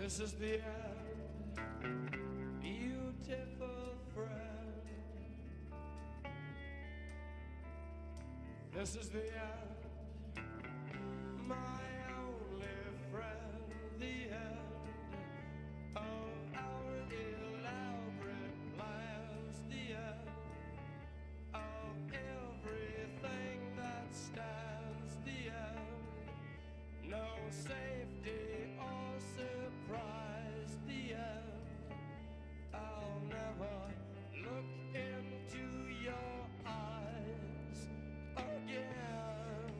This is the end, beautiful friend. This is the end, my only friend. The end of our elaborate plans. The end of everything that stands. The end, no safety or surprise. The end, I'll never look into your eyes again.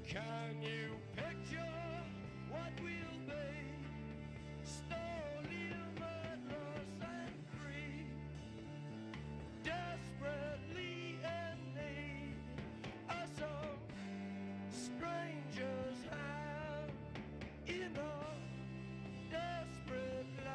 Can you picture what we'll be? Slowly murderous and free, desperately in need of some stranger's hand in a desperate land.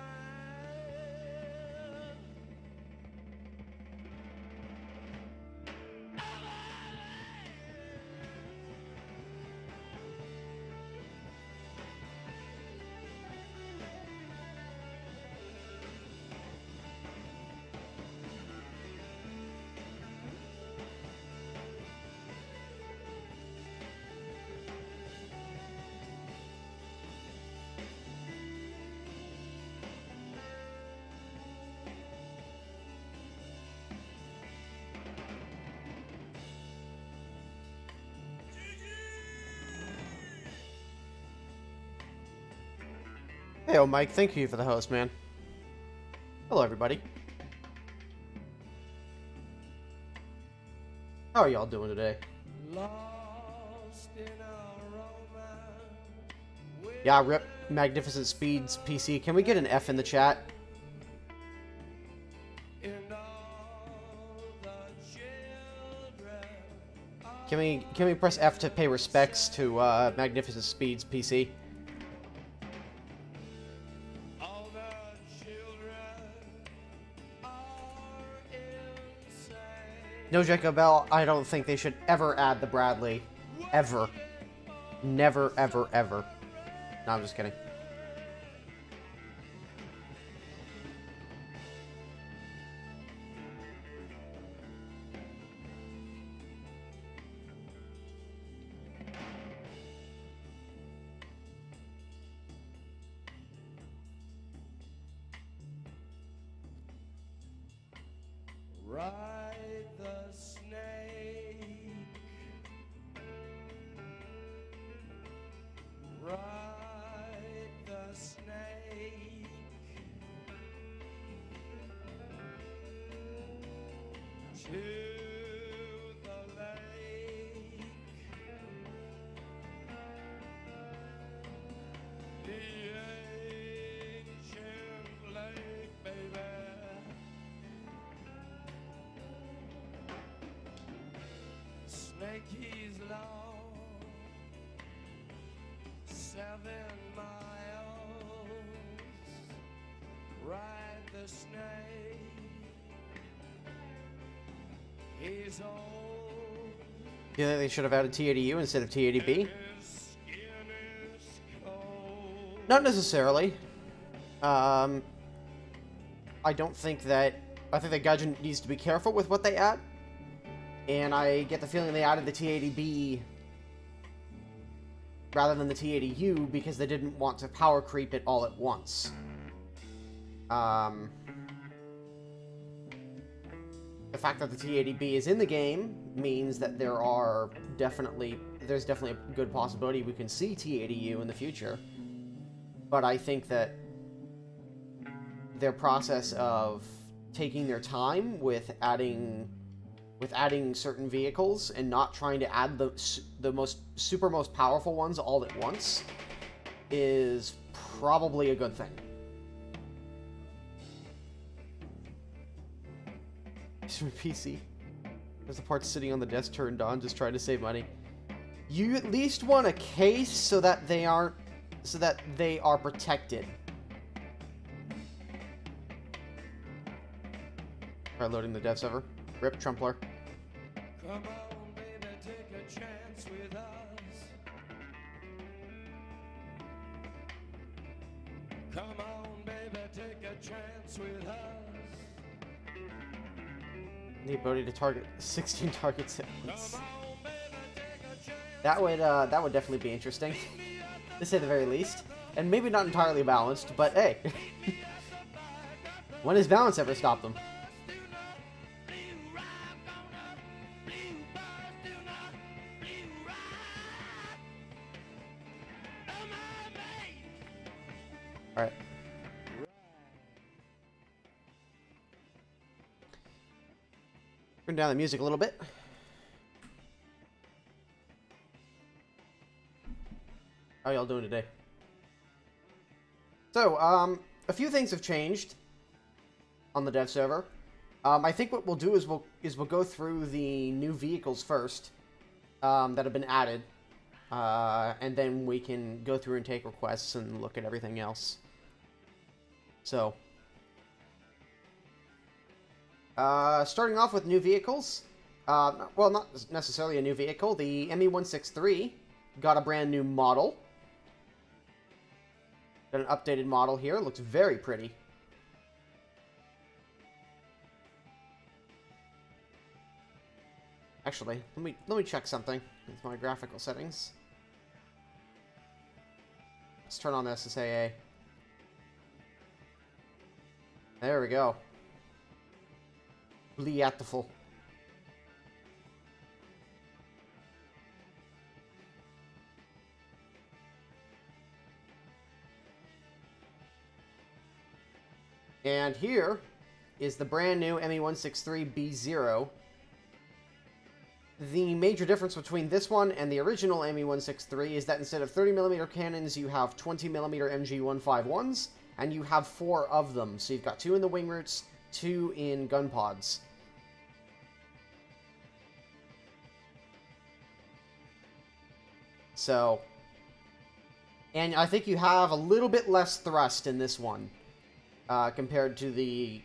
Hey, oh Mike, thank you for the host, man. Hello, everybody. How are y'all doing today? Lost in a romance. Yeah, rip Magnificent Speeds PC. Can we get an F in the chat? In all the children. Can we press F to pay respects to Magnificent Speeds PC? All the children are insane. No, Jacob Bell, I don't think they should ever add the Bradley. Ever. Never, ever, ever. No, I'm just kidding. Ride the snake. Ride the snake. To the lake. The ancient lake, baby. Snake he's long, 7 miles. Ride the snake. He's old. You think they should have added T80U instead of T80B? His skin is cold. Not necessarily. I don't think that... I think that Gaijin needs to be careful with what they add. And I get the feeling they added the T80B rather than the T80U because they didn't want to power creep it all at once. The fact that the T80B is in the game means that there's definitely a good possibility we can see T80U in the future. But I think that their process of taking their time with adding certain vehicles and not trying to add the most powerful ones all at once is probably a good thing. PC. There's the parts sitting on the desk turned on, just trying to save money. You at least want a case so that they are protected. Try loading the dev server. Rip Trumpler. Come on, baby, take a chance with us. Come on, baby, take a chance with us. The ability to target 16 targets at once. Come on, baby, take a chance. That would definitely be interesting, to say the very least. And maybe not entirely balanced, but hey. When has balance ever stopped them? Alright. Turn down the music a little bit. How y'all doing today? So, a few things have changed on the dev server. I think what we'll do is we'll go through the new vehicles first that have been added, and then we can go through and take requests and look at everything else. So, starting off with new vehicles. Well, not necessarily a new vehicle. The ME163 got a brand new model. Got an updated model here. It looks very pretty. Actually, let me check something with my graphical settings. Let's turn on the SSAA. There we go. Beautiful. And here is the brand new ME163B0. The major difference between this one and the original ME163 is that instead of 30mm cannons, you have 20mm MG151s, and you have 4 of them. So you've got 2 in the wing roots, 2 in gun pods. So, and I think you have a little bit less thrust in this one. Compared to the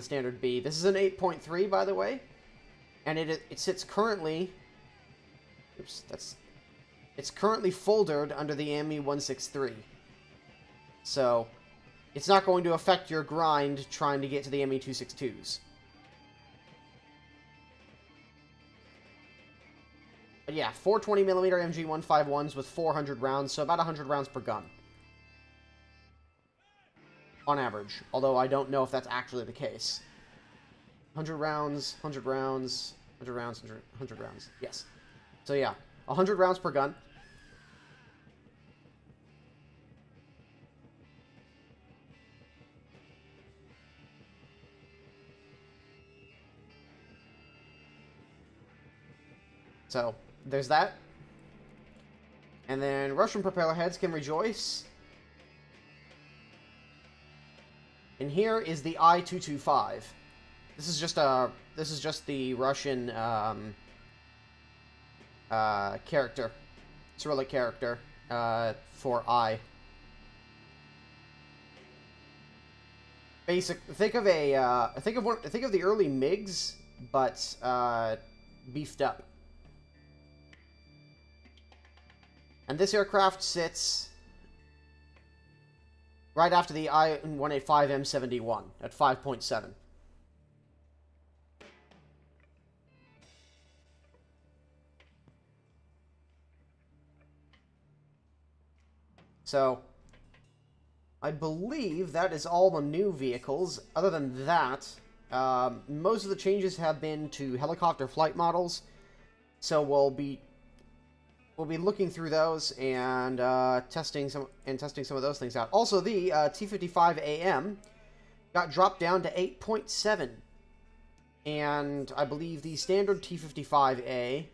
standard B. This is an 8.3, by the way, and it sits currently. Oops, it's currently foldered under the ME163. So, it's not going to affect your grind trying to get to the ME262s. But yeah, 4 20mm MG151s with 400 rounds, so about 100 rounds per gun. On average, although I don't know if that's actually the case. 100 rounds, 100 rounds, 100 rounds, 100 rounds. Yes. So yeah, 100 rounds per gun. So, there's that. And then Russian propeller heads can rejoice. And here is the I-225. This is just the Russian character, Cyrillic character for I. Think of the early MiGs, but beefed up. And this aircraft sits right after the I-185M71 at 5.7. So, I believe that is all the new vehicles. Other than that, most of the changes have been to helicopter flight models. So we'll be looking through those and testing some of those things out. Also, the T-55AM got dropped down to 8.7, and I believe the standard T-55A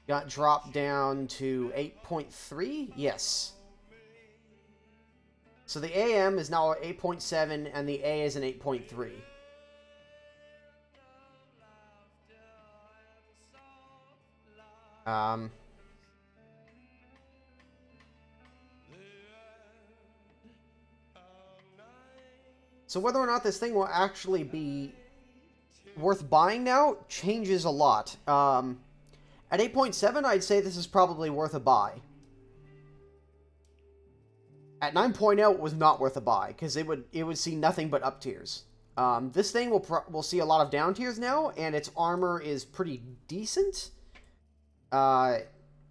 got dropped down to 8.3. Yes. So the AM is now 8.7, and the A is an 8.3. So whether or not this thing will actually be worth buying now changes a lot. At 8.7, I'd say this is probably worth a buy. At 9.0, it was not worth a buy, because it would see nothing but up tiers. This thing will see a lot of down tiers now, and its armor is pretty decent.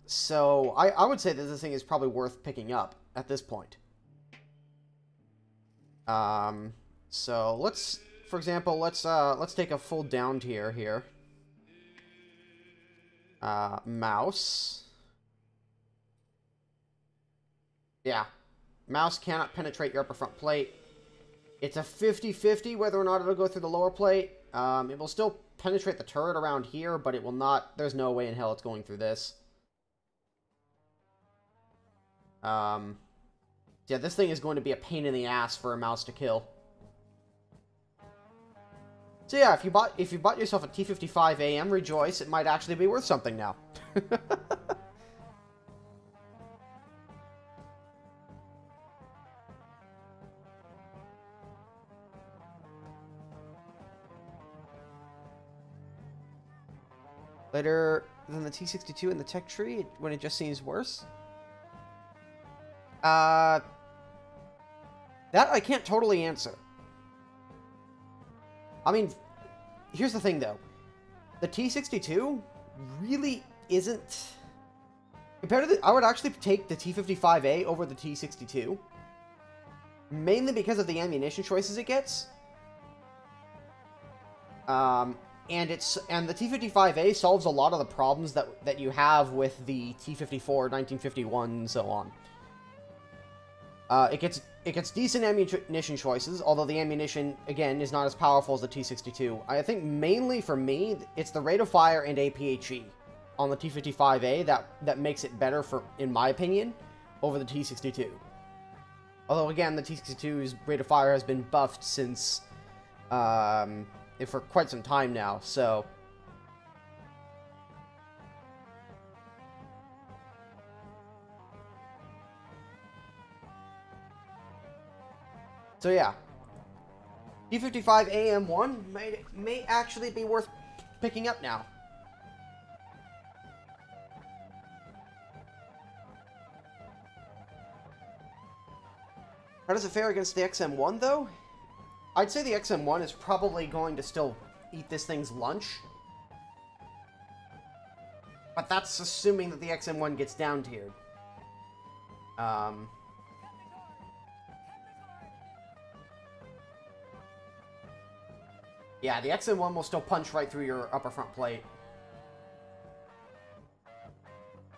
So I would say that this thing is probably worth picking up at this point. So let's, for example, let's take a full down tier here. Mouse. Yeah. Mouse cannot penetrate your upper front plate. It's a 50-50 whether or not it'll go through the lower plate. It will still penetrate the turret around here, but it will not... There's no way in hell it's going through this. Yeah, this thing is going to be a pain in the ass for a mouse to kill. So yeah, if you bought yourself a T55 AM, rejoice, it might actually be worth something now. Later than the T62 in the tech tree, when it just seems worse? That I can't totally answer. I mean, here's the thing, though. The T62 really isn't... Compared to the... I would actually take the T55A over the T62. Mainly because of the ammunition choices it gets. And the T55A solves a lot of the problems that you have with the T54, 1951, and so on. It gets decent ammunition choices, although the ammunition, again, is not as powerful as the T62. I think mainly for me, it's the rate of fire and APHE on the T55A that makes it better, in my opinion, over the T62. Although, again, the T62's rate of fire has been buffed since, for quite some time now, so... So yeah, T55 AM1 may actually be worth picking up now. How does it fare against the XM1, though? I'd say the XM1 is probably going to still eat this thing's lunch. But that's assuming that the XM1 gets down tiered. Yeah, the XM1 will still punch right through your upper front plate.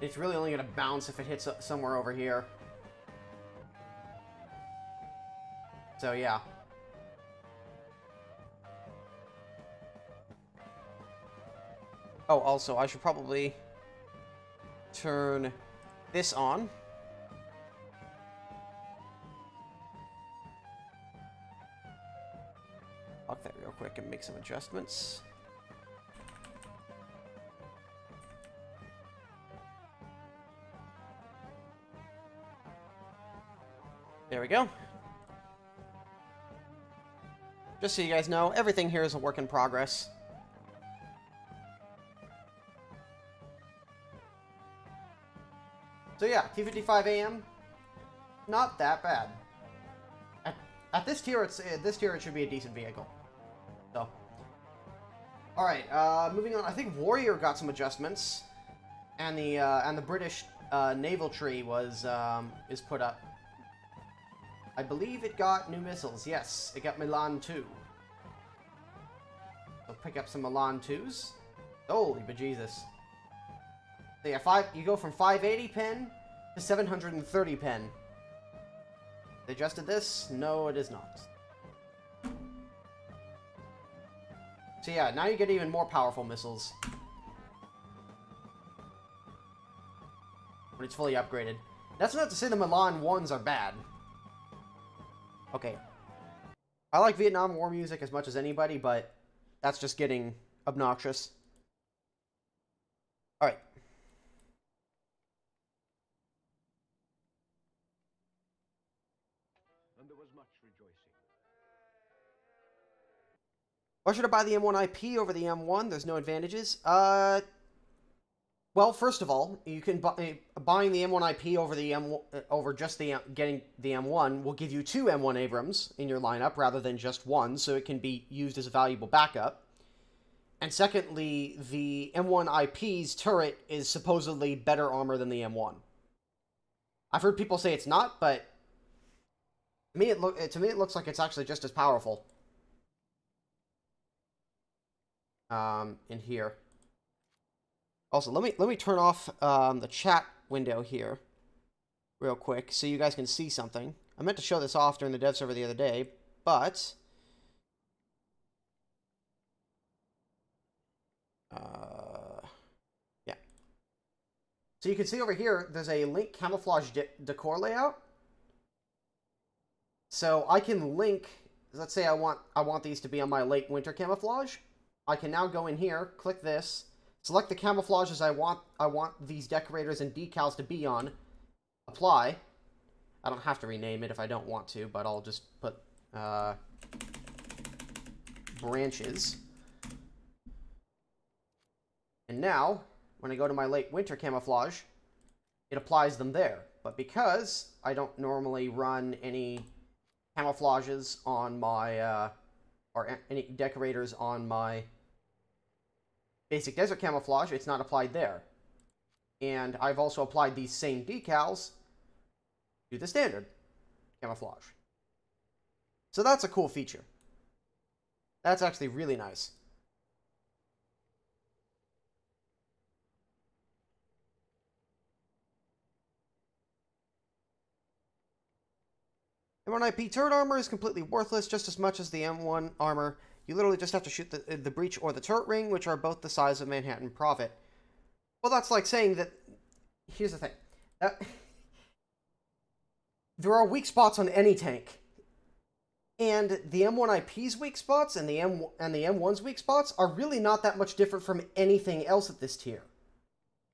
It's really only going to bounce if it hits somewhere over here. So, yeah. Oh, also, I should probably turn this on. Lock that real quick and make some adjustments. There we go. Just so you guys know, everything here is a work in progress. So yeah, T55 AM, not that bad. At this tier, it should be a decent vehicle. So, all right, moving on. I think Warrior got some adjustments, and the British naval tree is put up. I believe it got new missiles. Yes, it got Milan 2. So pick up some Milan 2s. Holy bejesus. So yeah, you go from 580 pen to 730 pen. They adjusted this? No, it is not. So yeah, now you get even more powerful missiles. When it's fully upgraded. That's not to say the Milan 1s are bad. Okay. I like Vietnam War music as much as anybody, but that's just getting obnoxious. Alright. And there was much rejoicing. Why should I buy the M1 IP over the M1? There's no advantages. Well, Well, first of all, you can buying the M1 IP over the getting the M1 will give you two M1 Abrams in your lineup rather than just one, so it can be used as a valuable backup. And secondly, the M1 IP's turret is supposedly better armor than the M1. I've heard people say it's not, but to me it looks like it's actually just as powerful. In here. Also, let me turn off the chat window here real quick so you guys can see something. I meant to show this off during the dev server the other day, but yeah. So you can see over here, there's a link camouflage decor layout. So I can link. Let's say I want these to be on my late winter camouflage. I can now go in here, click this. Select the camouflages I want these decorators and decals to be on. Apply. I don't have to rename it if I don't want to, but I'll just put branches. And now, when I go to my late winter camouflage, it applies them there. But because I don't normally run any camouflages on my, or any decorators on my basic desert camouflage, it's not applied there. And I've also applied these same decals to the standard camouflage. So that's a cool feature. That's actually really nice. M1 IP turret armor is completely worthless just as much as the M1 armor. You literally just have to shoot the breach or the turret ring, which are both the size of Manhattan Prophet. Well, that's like saying that... Here's the thing. There are weak spots on any tank. And the M1 IP's weak spots and the M1's weak spots are really not that much different from anything else at this tier.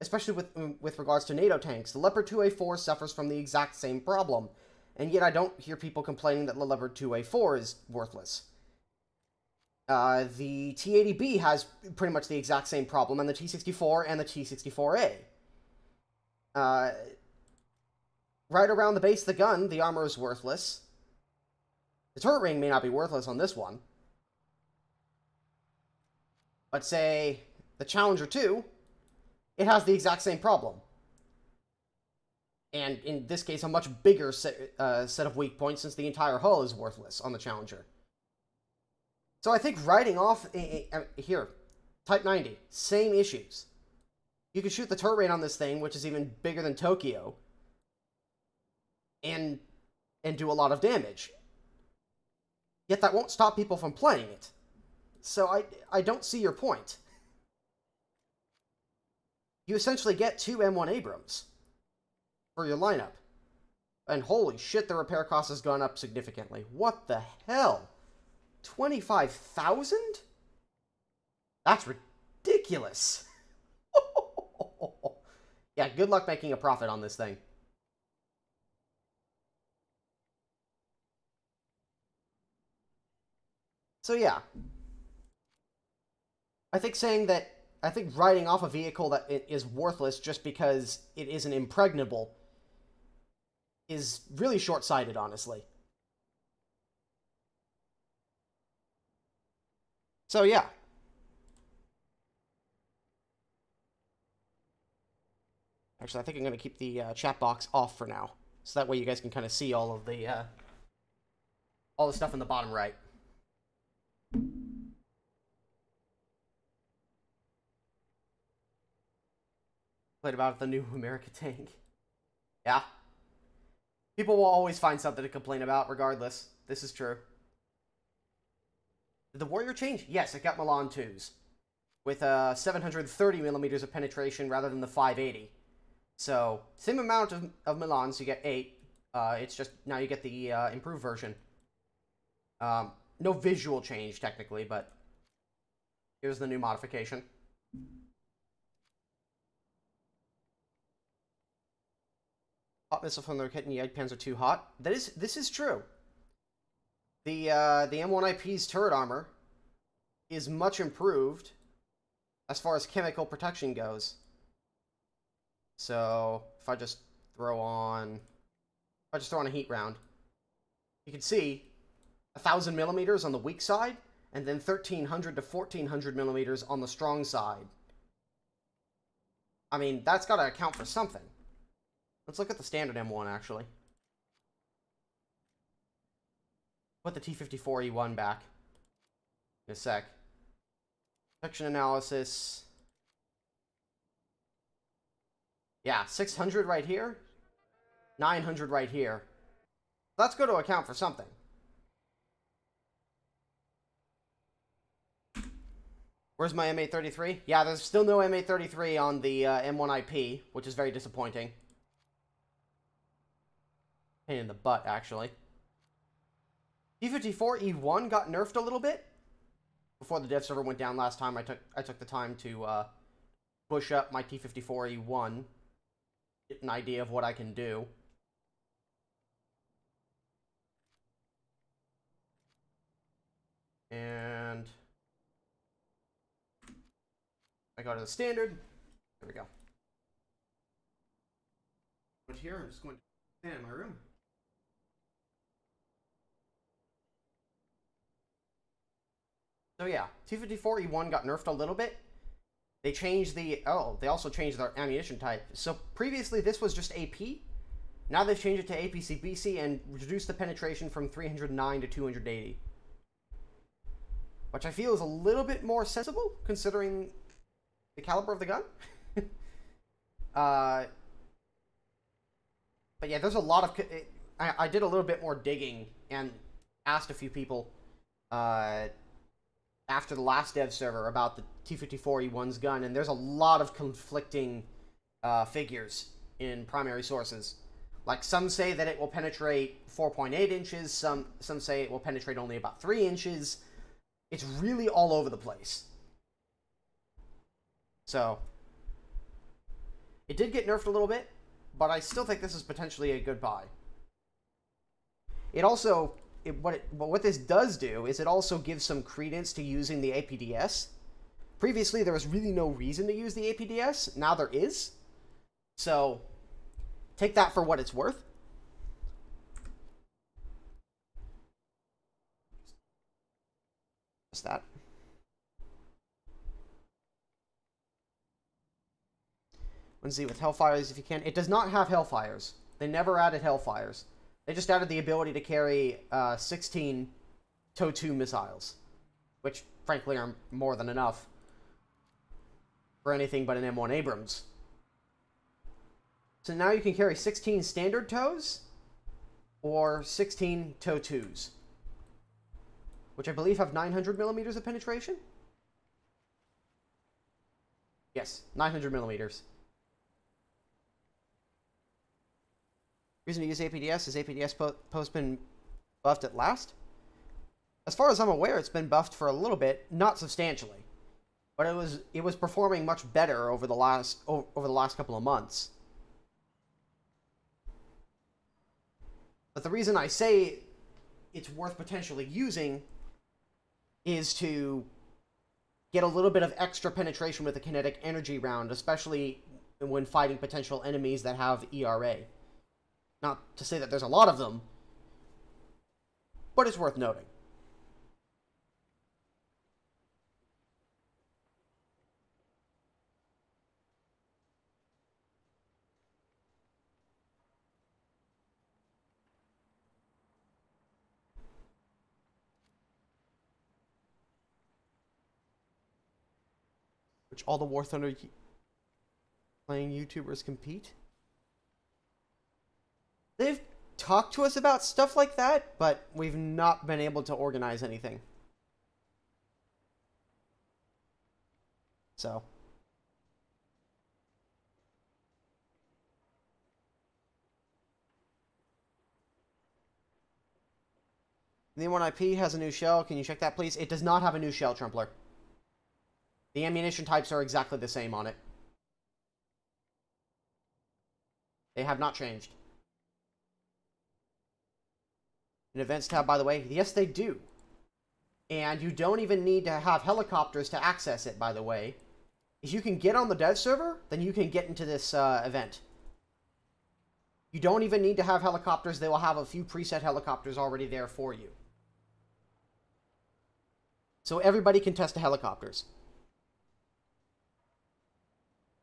Especially with regards to NATO tanks. The Leopard 2A4 suffers from the exact same problem. And yet I don't hear people complaining that the Leopard 2A4 is worthless. The T80B has pretty much the exact same problem, and the T64 and the T64A. Right around the base of the gun, the armor is worthless. The turret ring may not be worthless on this one. But say, the Challenger 2, it has the exact same problem. And in this case, a much bigger set of weak points, since the entire hull is worthless on the Challenger. So I think writing off... here, Type 90, same issues. You can shoot the turret rate on this thing, which is even bigger than Tokyo, and do a lot of damage. Yet that won't stop people from playing it. So I don't see your point. You essentially get two M1 Abrams for your lineup. And holy shit, the repair cost has gone up significantly. What the hell? 25,000? That's ridiculous. Yeah, good luck making a profit on this thing. So yeah. I think writing off a vehicle that is worthless just because it isn't impregnable is really short-sighted, honestly. So, yeah. Actually, I think I'm going to keep the chat box off for now. So that way you guys can kind of see all of the stuff in the bottom right. Played about the new America tank. Yeah. People will always find something to complain about, regardless. This is true. Did the Warrior change? Yes, it got Milan 2s. With 730 millimeters of penetration rather than the 580. So, same amount of Milans, you get 8. It's just, now you get the improved version. No visual change, technically, but here's the new modification. Hot missile from the rocket and Yeti pens are too hot. This is true. The M1 IP's turret armor is much improved as far as chemical protection goes. So if I just throw on a heat round, you can see 1,000 millimeters on the weak side, and then 1,300 to 1,400 millimeters on the strong side. I mean, that's got to account for something. Let's look at the standard M1, actually. Put the T54E1 back in a sec. Protection analysis. Yeah, 600 right here. 900 right here. That's going to account for something. Where's my M833? Yeah, there's still no M833 on the M1 IP, which is very disappointing. Pain in the butt, actually. T54E1 got nerfed a little bit. Before the dev server went down last time, I took the time to push up my T54E1. Get an idea of what I can do. And I go to the standard. There we go. But here, I'm just going to stand in my room. So yeah, T54E1 got nerfed a little bit. They changed the... Oh, they also changed their ammunition type. So previously this was just AP. Now they've changed it to APC-BC and reduced the penetration from 309 to 280. Which I feel is a little bit more sensible, considering the caliber of the gun. But yeah, there's a lot of... I did a little bit more digging and asked a few people after the last dev server about the T54E1's gun, and there's a lot of conflicting figures in primary sources. Like, some say that it will penetrate 4.8 inches, some say it will penetrate only about 3 inches. It's really all over the place. So, it did get nerfed a little bit, but I still think this is potentially a good buy. It also... what this does do is it also gives some credence to using the APDS. Previously, there was really no reason to use the APDS. Now there is. So, take that for what it's worth. Just that. Wednesday with Hellfires if you can. It does not have Hellfires. They never added Hellfires. They just added the ability to carry 16 TOW-2 missiles, which, frankly, are more than enough for anything but an M1 Abrams. So now you can carry 16 standard TOWs or 16 TOW-2s, which I believe have 900 millimeters of penetration? Yes, 900 millimeters. Reason to use APDS is APDS post been buffed at last? As far as I'm aware, it's been buffed for a little bit, not substantially, but it was performing much better over the last couple of months. But the reason I say it's worth potentially using is to get a little bit of extra penetration with a kinetic energy round, especially when fighting potential enemies that have ERA. Not to say that there's a lot of them, but it's worth noting. Which all the War Thunder playing YouTubers compete? They've talked to us about stuff like that, but we've not been able to organize anything. So. The M1 IP has a new shell. Can you check that, please? It does not have a new shell, Trumpler. The ammunition types are exactly the same on it. They have not changed. An events tab, by the way, yes, they do. And you don't even need to have helicopters to access it, by the way. If you can get on the dev server, then you can get into this event. You don't even need to have helicopters. They will have a few preset helicopters already there for you. So everybody can test the helicopters.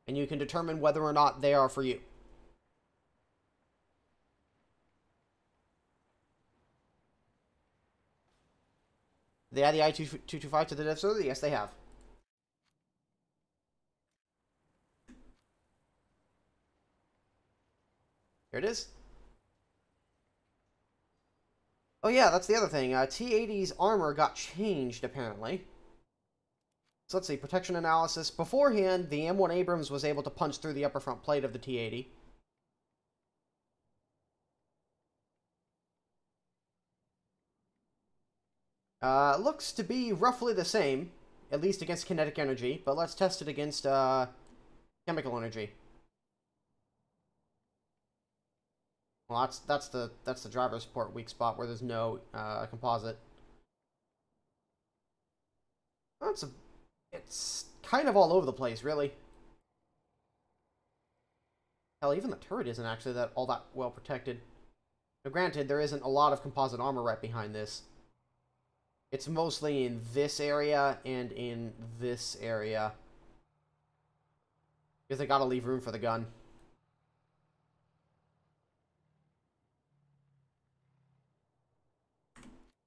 And you can determine whether or not they are for you. They add the I-225 to the dev server? Yes, they have. Here it is. Oh yeah, that's the other thing. T-80's armor got changed, apparently. So let's see, protection analysis. Beforehand, the M1 Abrams was able to punch through the upper front plate of the T-80. Looks to be roughly the same, at least against kinetic energy, but let's test it against chemical energy. Well, that's the driver support weak spot where there's no composite. It's kind of all over the place, really. Hell, even the turret isn't actually all that well protected. Now, granted, there isn't a lot of composite armor right behind this. It's mostly in this area and in this area. Because they gotta leave room for the gun.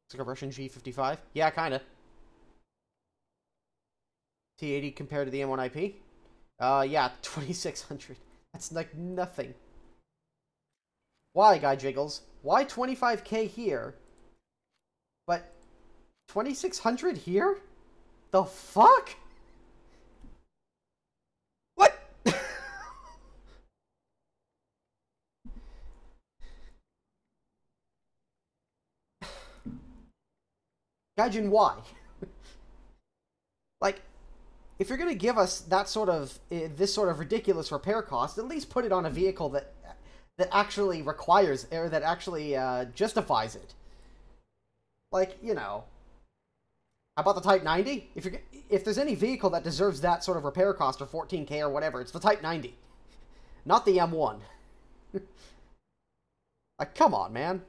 It's like a Russian G55. Yeah, kinda. T-80 compared to the M1IP? Yeah, 2600. That's like nothing. Why, Guy Jiggles? Why 25k here, but 2600 here? The fuck? What? Gaijin, why? Like, if you're gonna give us that sort of this sort of ridiculous repair cost, at least put it on a vehicle that actually requires or that actually justifies it. Like, you know, how about the Type 90? If there's any vehicle that deserves that sort of repair cost of 14k or whatever, it's the Type 90, not the M1. Like, come on, man.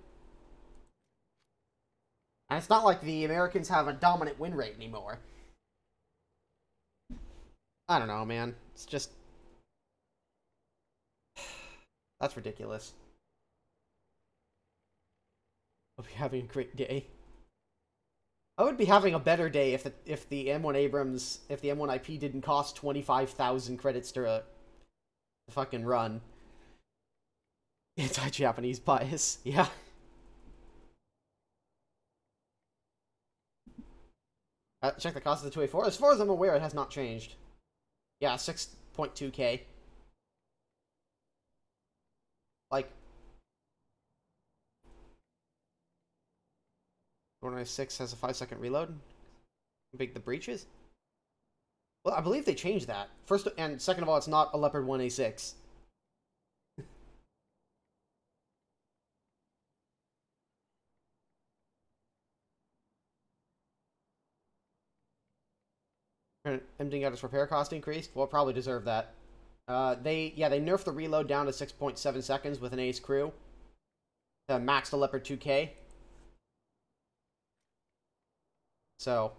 And it's not like the Americans have a dominant win rate anymore. I don't know, man. It's just... That's ridiculous. I'll be having a great day. I would be having a better day if the M1 Abrams, if the M1 IP didn't cost 25,000 credits to fucking run. Anti-Japanese bias, yeah. Check the cost of the 2A4. As far as I'm aware, it has not changed. Yeah, 6.2k. Like, 496 has a 5-second reload. How big the breach is? Well, I believe they changed that. First and second of all, it's not a Leopard 1A6. Emptying out its repair cost increased. Well, probably deserve that. They nerfed the reload down to 6.7 seconds with an ace crew. To max the Leopard 2K. So,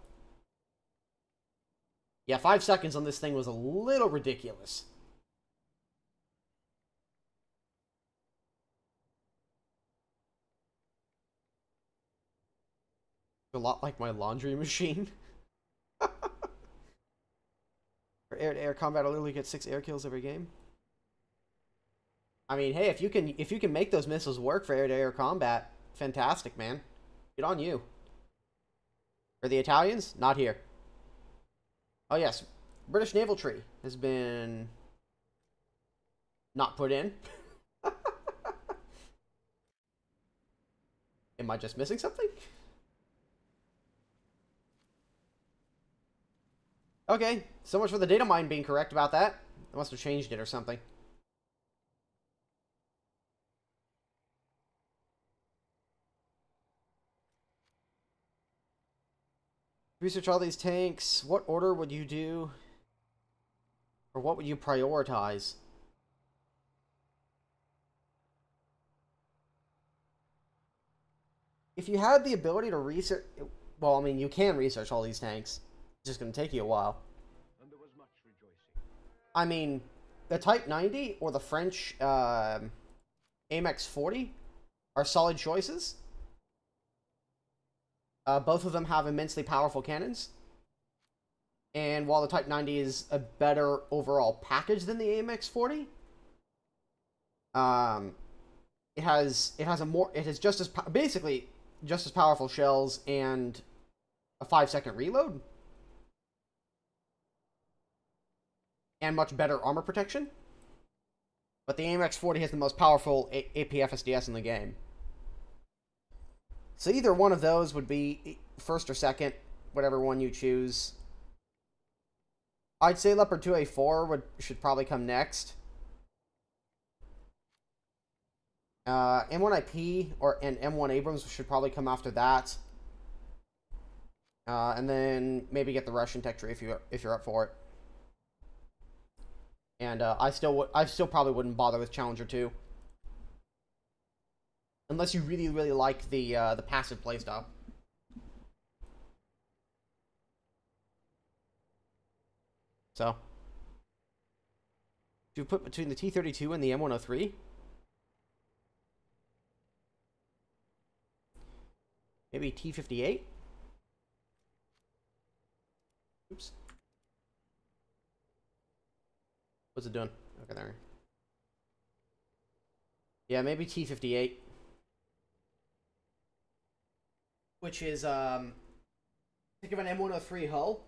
yeah, 5 seconds on this thing was a little ridiculous. A lot like my laundry machine. For air-to-air combat, I literally get 6 air kills every game. I mean, hey, if you can make those missiles work for air-to-air combat, fantastic, man. Good on you. For the Italians, not here. Oh yes, British naval tree has been not put in. Am I just missing something? Okay, so much for the data mine being correct about that. I must have changed it or something. Research all these tanks. What order would you do? Or what would you prioritize? If you had the ability to research... Well, I mean, you can research all these tanks. It's just going to take you a while. And there was much rejoicing. I mean, the Type 90 or the French AMX 40 are solid choices. Both of them have immensely powerful cannons. And while the Type 90 is a better overall package than the AMX 40, it has just as basically just as powerful shells and a 5-second reload, and much better armor protection. But the AMX 40 has the most powerful APF SDS in the game. So either one of those would be first or second, whatever one you choose. I'd say Leopard 2A4 should probably come next. M1IP and M1 Abrams should probably come after that. And then maybe get the Russian tech tree if you're up for it. And I still probably wouldn't bother with Challenger 2. Unless you really, really like the passive playstyle. So, do you put between the T-32 and the M103? Maybe T-58? Oops. What's it doing? Okay, there. Yeah, maybe T-58. Which is, think of an M103 hull,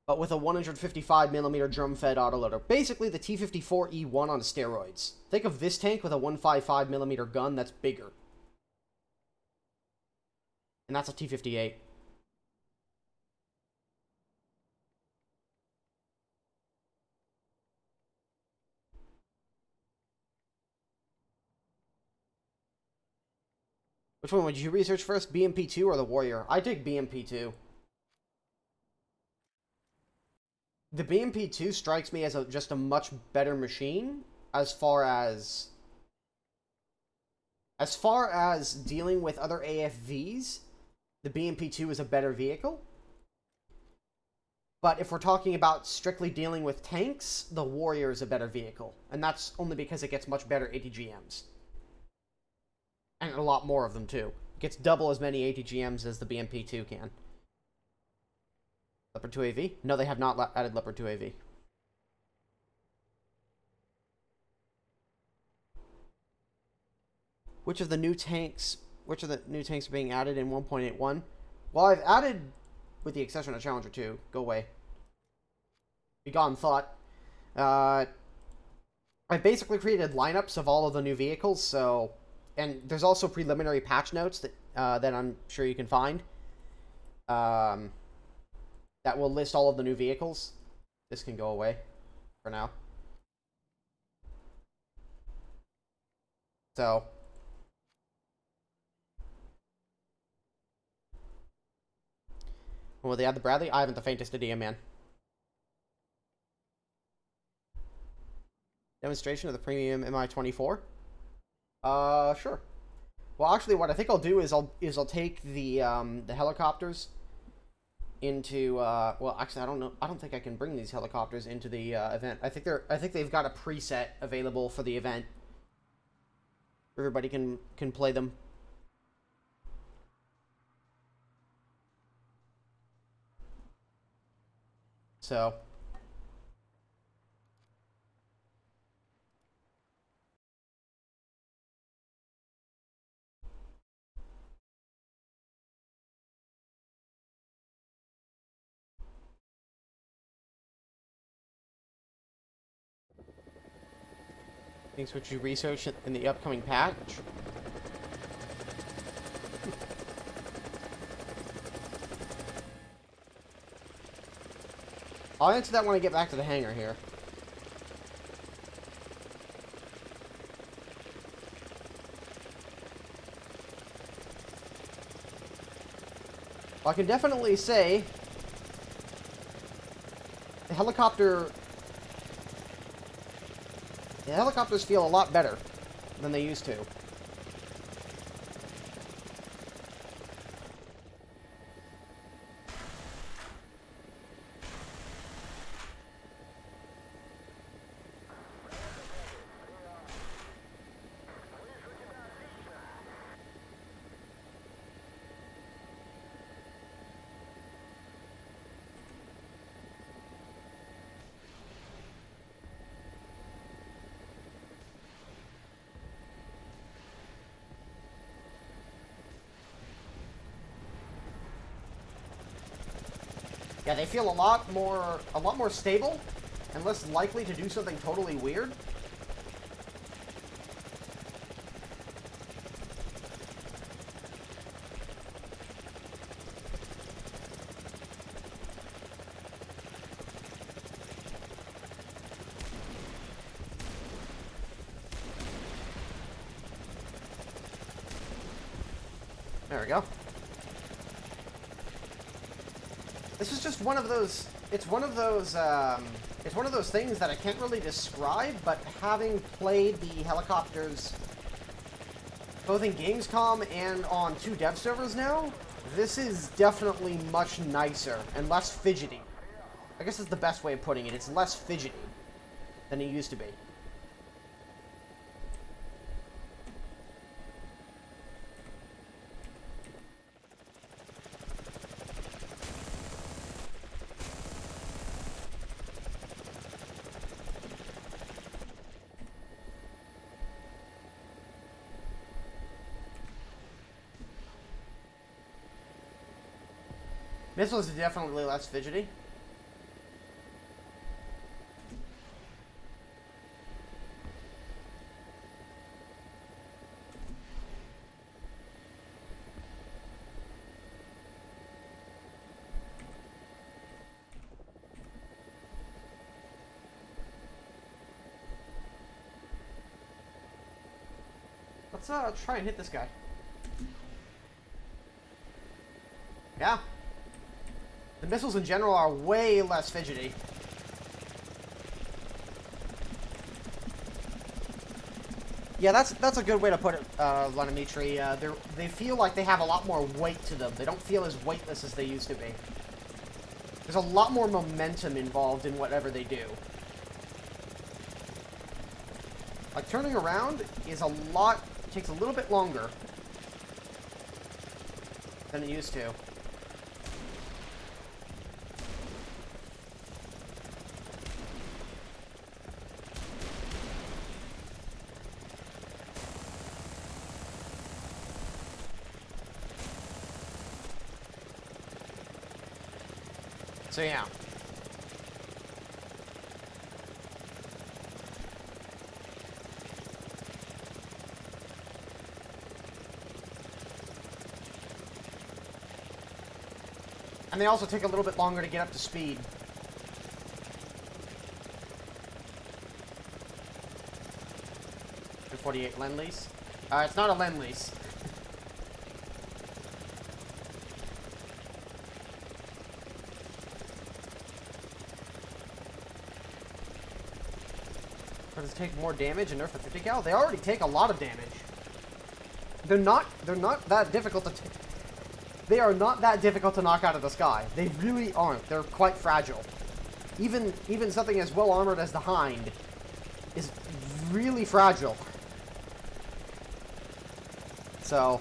but with a 155mm drum-fed autoloader. Basically, the T-54E1 on steroids. Think of this tank with a 155mm gun that's bigger. And that's a T-58. Which one would you research first, BMP-2 or the Warrior? I take BMP-2. The BMP-2 strikes me as just a much better machine as far as dealing with other AFVs. The BMP-2 is a better vehicle. But if we're talking about strictly dealing with tanks, the Warrior is a better vehicle. And that's only because it gets much better ATGMs. And a lot more of them, too. It gets double as many ATGMs as the BMP-2 can. Leopard 2AV? No, they have not added Leopard 2AV. Which of the new tanks are being added in 1.81? Well, I've added, with the exception of Challenger 2, go away. Begone thought. I basically created lineups of all of the new vehicles, so... And there's also preliminary patch notes that I'm sure you can find. That will list all of the new vehicles. This can go away for now. So. Will they add the Bradley? I haven't the faintest idea, man. Demonstration of the premium MI-24? Sure. Well, actually, what I think I'll do is I'll take the helicopters into well, actually, I don't know. I don't think I can bring these helicopters into the event. I think they've got a preset available for the event. Everybody can play them. So. Things which you research in the upcoming patch. I'll answer that when I get back to the hangar here. Well, I can definitely say the helicopter The helicopters feel a lot better than they used to. Yeah, they feel a lot more stable and less likely to do something totally weird. There we go. This is just one of those, it's one of those things that I can't really describe, but having played the helicopters both in Gamescom and on 2 dev servers now, this is definitely much nicer and less fidgety. I guess that's the best way of putting it. It's less fidgety than it used to be. Missiles are definitely less fidgety. Let's try and hit this guy. Yeah. The missiles in general are way less fidgety. Yeah, that's a good way to put it, Lanamitri. They feel like they have a lot more weight to them. They don't feel as weightless as they used to be. There's a lot more momentum involved in whatever they do. Like, turning around is takes a little bit longer than it used to. So yeah. And they also take a little bit longer to get up to speed. The 48 Lend-Lease. It's not a Lend-Lease. Does it take more damage and nerf the 50 cal? They already take a lot of damage. They're not that difficult to They are not that difficult to knock out of the sky. They really aren't. They're quite fragile. Even something as well armored as the Hind is really fragile. So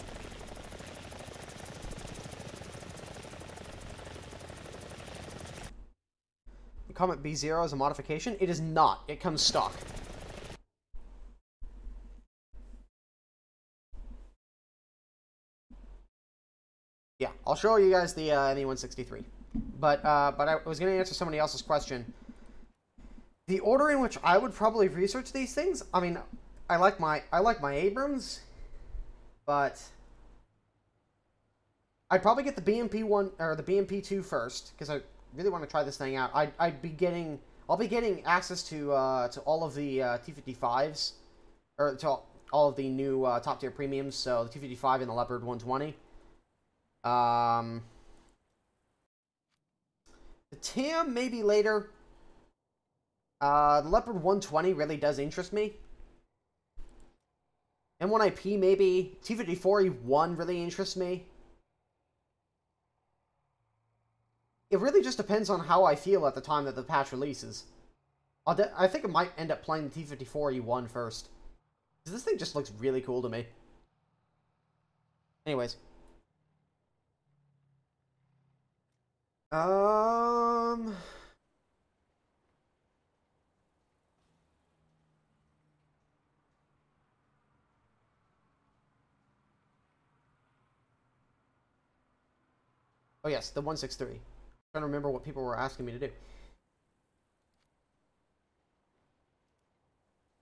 the Comet B0 is a modification? It is not. It comes stock. Yeah, I'll show you guys the ME-163. But I was going to answer somebody else's question. The order in which I would probably research these things, I mean, I like my Abrams, but I'd probably get the BMP-1 or the BMP-2 first because I really want to try this thing out. I'll be getting access to all of the T-55s, or to all of the new top tier premiums. So the T-55 and the Leopard 120. The TAM maybe later. The Leopard 120 really does interest me. M1IP maybe. T54E1 really interests me. It really just depends on how I feel at the time that the patch releases. I think I might end up playing the T54E1 first. This thing just looks really cool to me. Anyways. Oh yes, the 163. I'm trying to remember what people were asking me to do.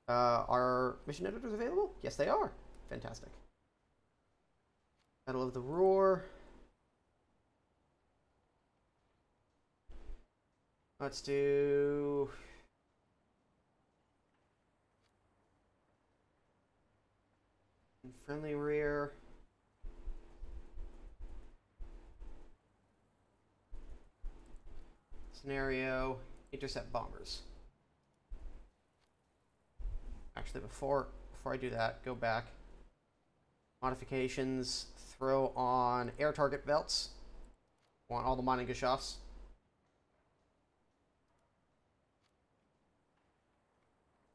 Are mission editors available? Yes, they are. Fantastic. Battle of the Roar. Let's do... friendly rear. Scenario, intercept bombers. Actually, before I do that, go back. Modifications, throw on air target belts. Want all the mining geschäfts.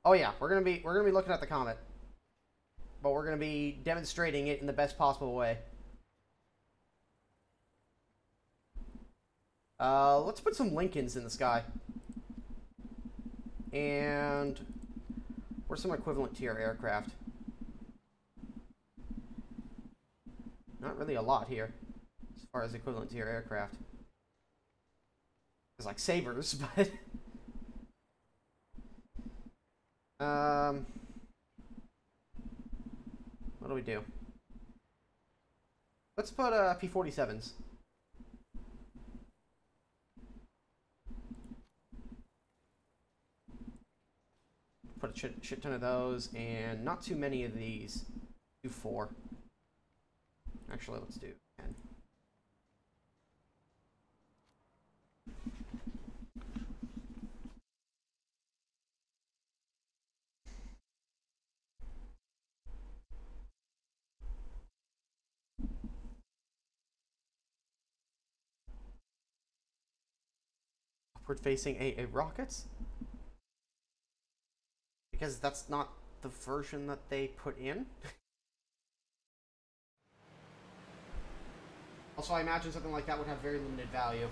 Oh yeah, we're gonna be looking at the comet, but we're gonna be demonstrating it in the best possible way. Let's put some Lincolns in the sky. And where's some equivalent tier aircraft? Not really a lot here, as far as equivalent tier aircraft. It's like Sabres, but... what do we do? Let's put P-47s. Put a shit ton of those, and not too many of these. Do 4. Actually, let's do 10. Upward facing AA rockets? Because that's not the version that they put in. Also, I imagine something like that would have very limited value.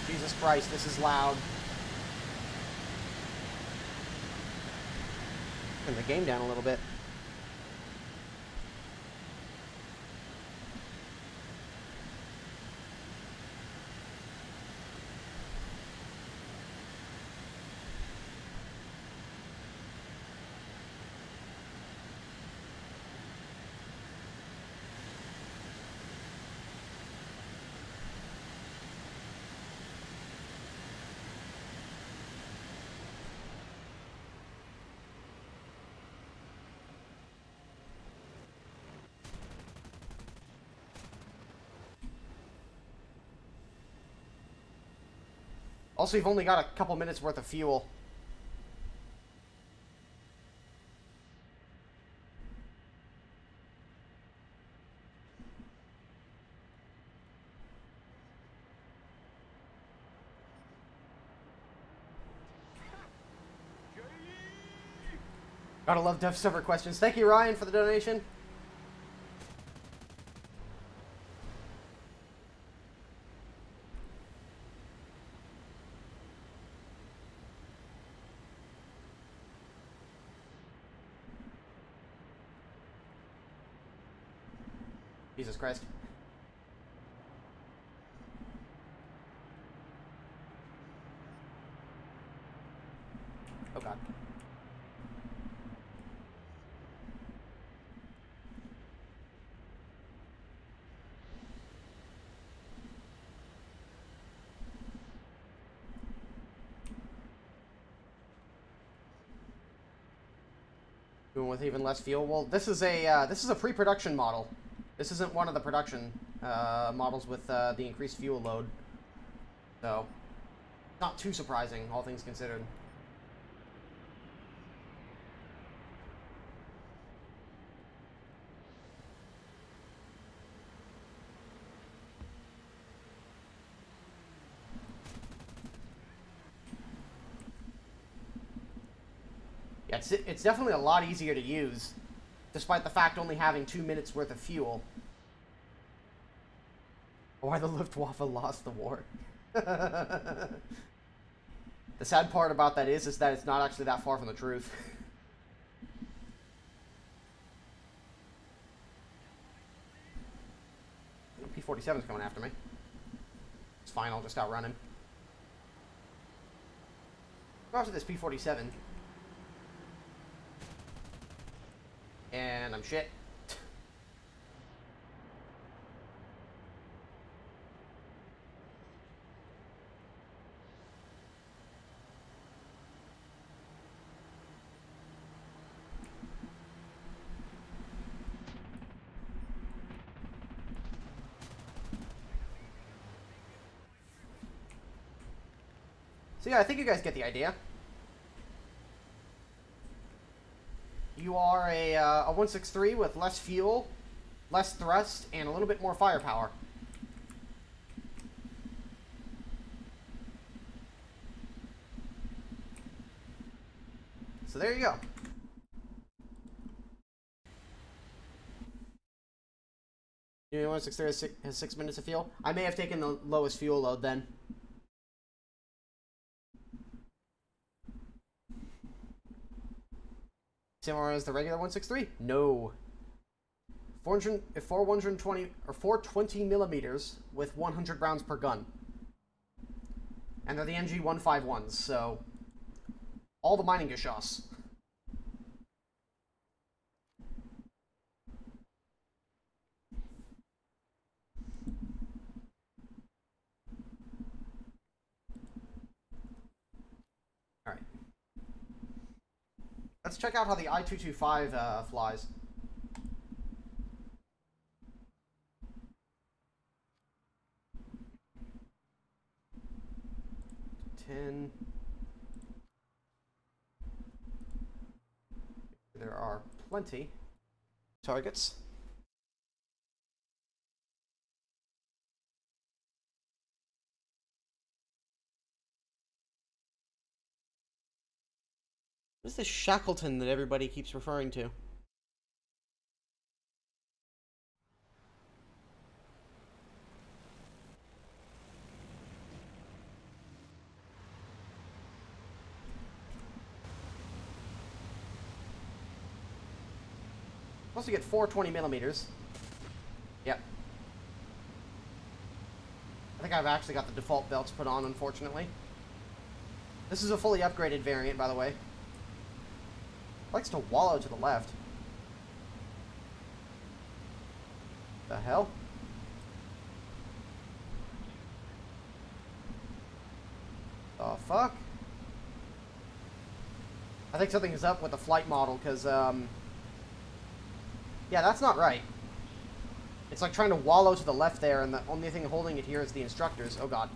Jesus Christ, this is loud. Turn the game down a little bit. Also, you've only got a couple minutes worth of fuel. Gotta love Dev Server questions. Thank you, Ryan, for the donation. Jesus Christ. Oh god. Doing with even less fuel. Well, this is a pre-production model. This isn't one of the production models with the increased fuel load. So, not too surprising, all things considered. Yeah, it's definitely a lot easier to use, despite the fact only having 2 minutes worth of fuel. Why the Luftwaffe lost the war. The sad part about that is that it's not actually that far from the truth. P-47's coming after me. It's fine, I'll just outrun him. Go after this P-47. And I'm shit. So yeah, I think you guys get the idea. You are a 163 with less fuel, less thrust, and a little bit more firepower. So there you go. You 163 has 6 minutes of fuel. I may have taken the lowest fuel load then. Similar as the regular 163? No. 420 or 420 millimeters with 100 rounds per gun. And they're the NG-151s, so all the mining geschoss. Alright. Let's check out how the I-225 flies. There are plenty targets. What is this Shackleton that everybody keeps referring to? Supposed to get 420 millimeters. Yep. I think I've actually got the default belts put on, unfortunately. This is a fully upgraded variant, by the way. Likes to wallow to the left. The hell? The fuck? I think something is up with the flight model, because, yeah, that's not right. It's like trying to wallow to the left there, and the only thing holding it here is the instructors. Oh, God.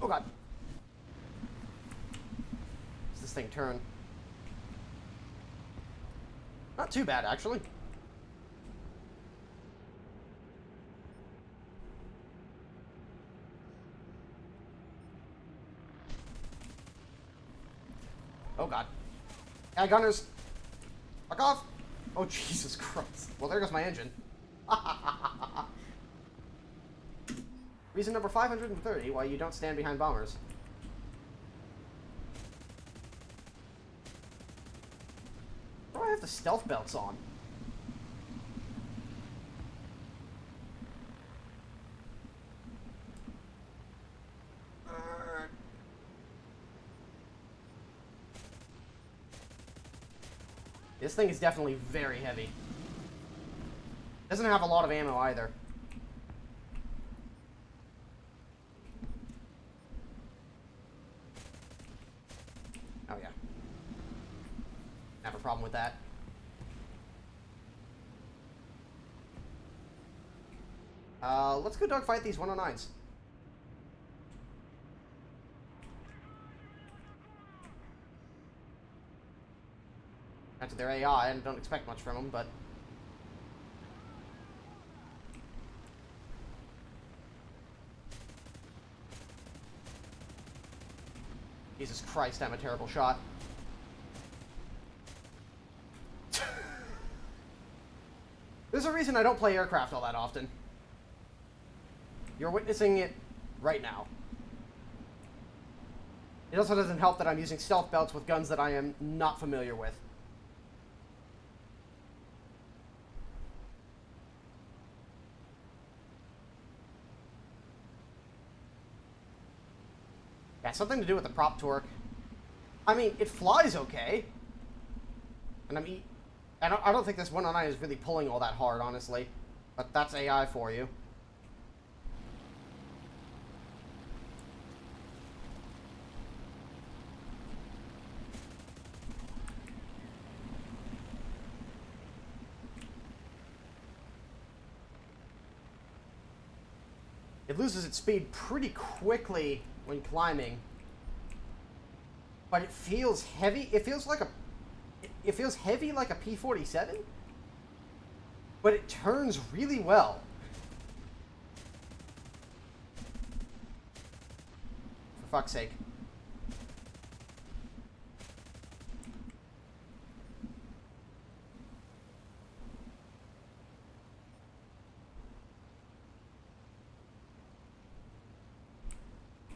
Oh, God. Does this thing turn? Not too bad, actually. Oh, God. Yeah, gunners. Fuck off. Oh, Jesus Christ. Well, there goes my engine. Reason number 530 why you don't stand behind bombers. Why do I have the stealth belts on? This thing is definitely very heavy. Doesn't have a lot of ammo either. Oh yeah. Have a problem with that. Let's go dogfight these 109s. That's their AI, and don't expect much from them, but... Jesus Christ, I'm a terrible shot. There's a reason I don't play aircraft all that often. You're witnessing it right now. It also doesn't help that I'm using stealth belts with guns that I am not familiar with. Yeah, something to do with the prop torque. I mean, it flies okay. And I don't think this 109 is really pulling all that hard, honestly. But that's AI for you. It loses its speed pretty quickly when climbing, but it feels heavy. It feels heavy like a P-47, but it turns really well. For fuck's sake.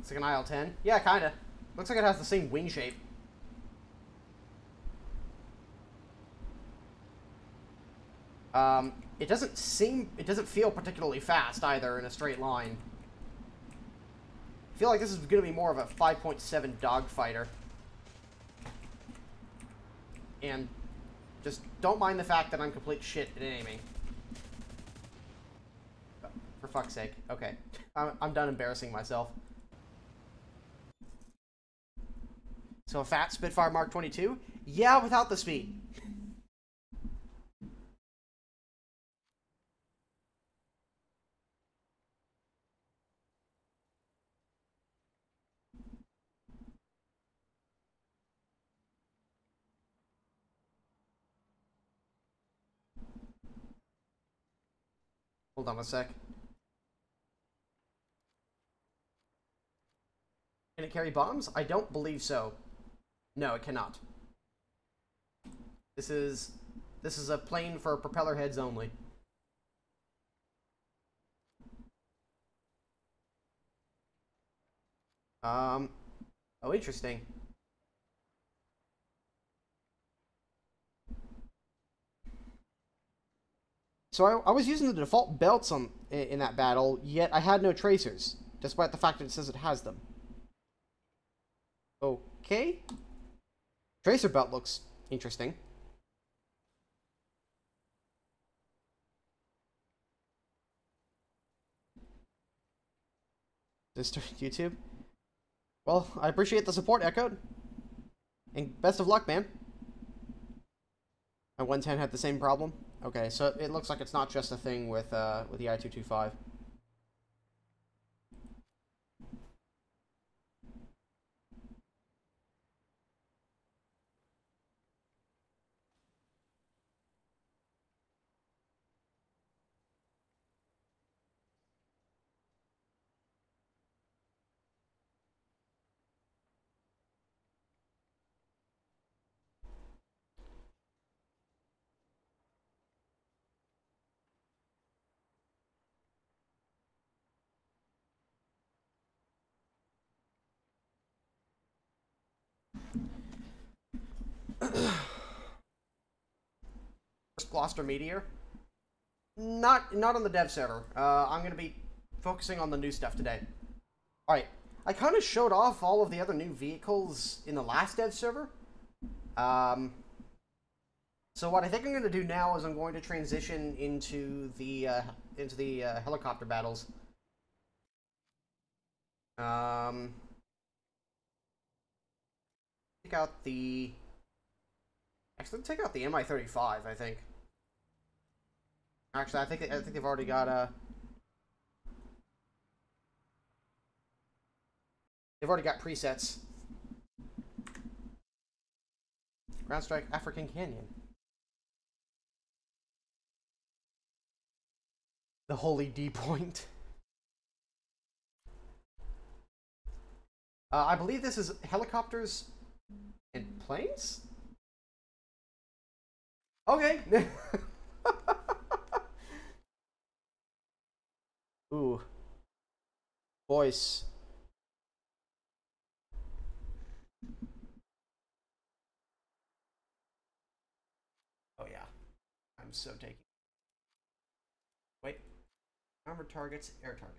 It's like an IL-10. Yeah, kinda. Looks like it has the same wing shape. It doesn't feel particularly fast either in a straight line. I feel like this is going to be more of a 5.7 dogfighter. And just don't mind the fact that I'm complete shit at aiming. For fuck's sake. Okay. I'm done embarrassing myself. So a fat Spitfire Mark 22? Yeah, without the speed. Hold on a sec. Can it carry bombs? I don't believe so. No, it cannot. This is a plane for propeller heads only. Oh, interesting. So I was using the default belts in that battle, yet I had no tracers, despite the fact that it says it has them. Okay. Tracer belt looks interesting. Just YouTube? Well, I appreciate the support, Echoed. And best of luck, man. My 110 had the same problem. Okay, so it looks like it's not just a thing with the I-225. Gloucester Meteor? Not on the dev server. I'm going to be focusing on the new stuff today. Alright, I kind of showed off all of the other new vehicles in the last dev server. So what I think I'm going to do now is I'm going to transition into the helicopter battles. Take out the... Actually, take out the Mi-35, I think. Actually, I think they've already got They've already got presets. Ground Strike African Canyon. The Holy D Point. I believe this is helicopters and planes? Okay. Ooh. Voice. Oh yeah. I'm so taking. Wait. Armored targets, air targets.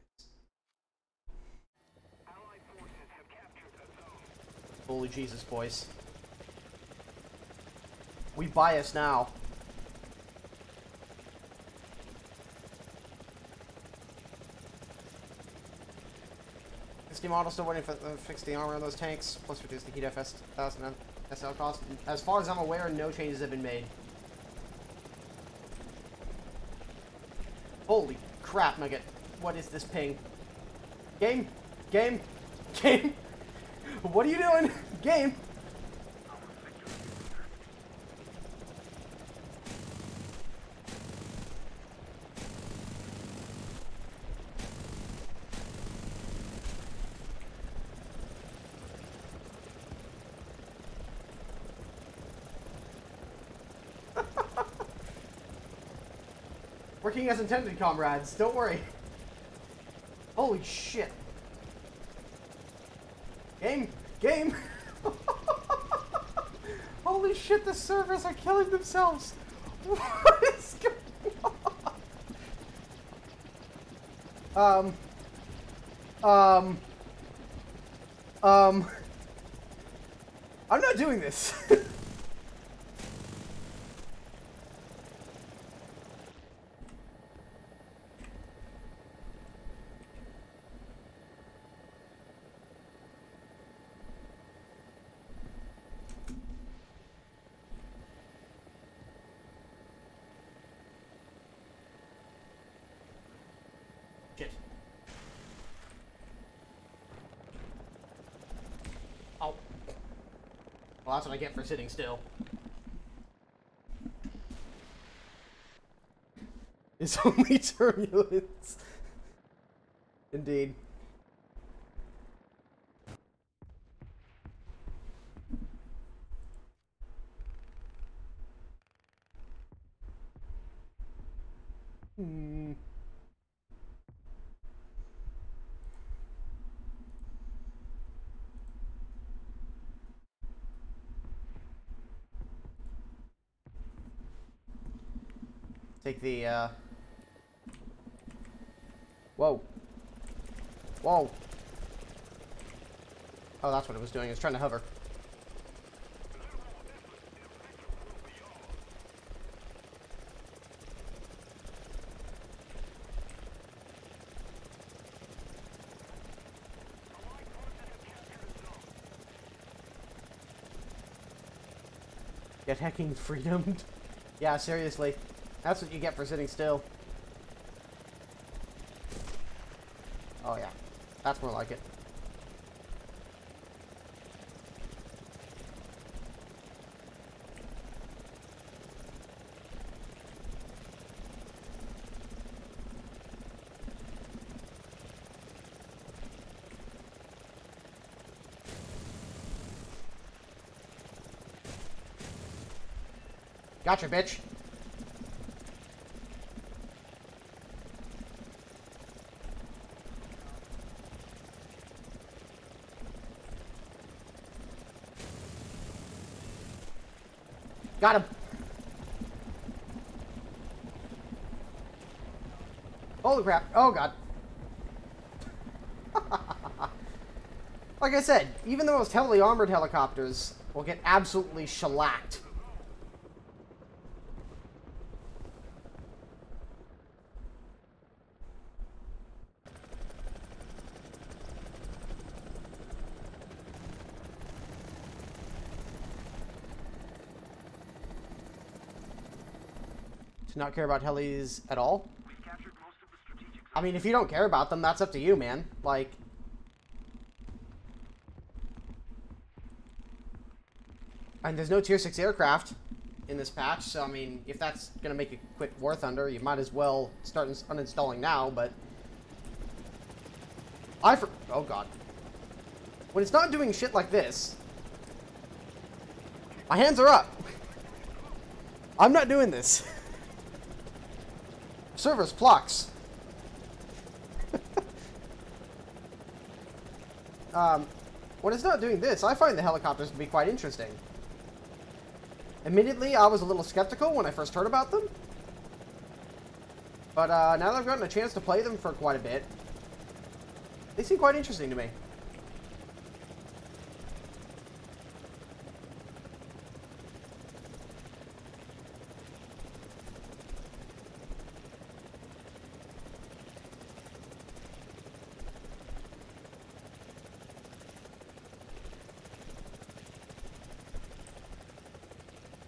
Holy Jesus, boys. We bias now. This new model still waiting for fix the armor on those tanks, plus reduce the heat FS 1000 SL cost. As far as I'm aware, no changes have been made. Holy crap, Nugget. What is this ping? Game? Game? Game? What are you doing? Game? Working as intended, comrades. Don't worry. Holy shit. Game! Game! Holy shit, the servers are killing themselves! What is going on? I'm not doing this. Shit. Oh. Well, that's what I get for sitting still. It's only turbulence. Indeed. Take the, Whoa. Whoa. Oh, that's what it was doing. It was trying to hover. Get hacking freedomed? Yeah, seriously. That's what you get for sitting still. Oh yeah. That's more like it. Gotcha, bitch. Got him. Holy crap. Oh, God. Like I said, even the most heavily armored helicopters will get absolutely shellacked. To not care about helis at all? I mean, if you don't care about them, that's up to you, man. Like, And there's no tier 6 aircraft in this patch, so I mean, if that's gonna make you quit War Thunder, you might as well start uninstalling now, but... Oh god. When it's not doing shit like this... My hands are up! I'm not doing this. Servers Plux. When it's not doing this, I find the helicopters to be quite interesting. Admittedly, I was a little skeptical when I first heard about them. But now that I've gotten a chance to play them for quite a bit, they seem quite interesting to me.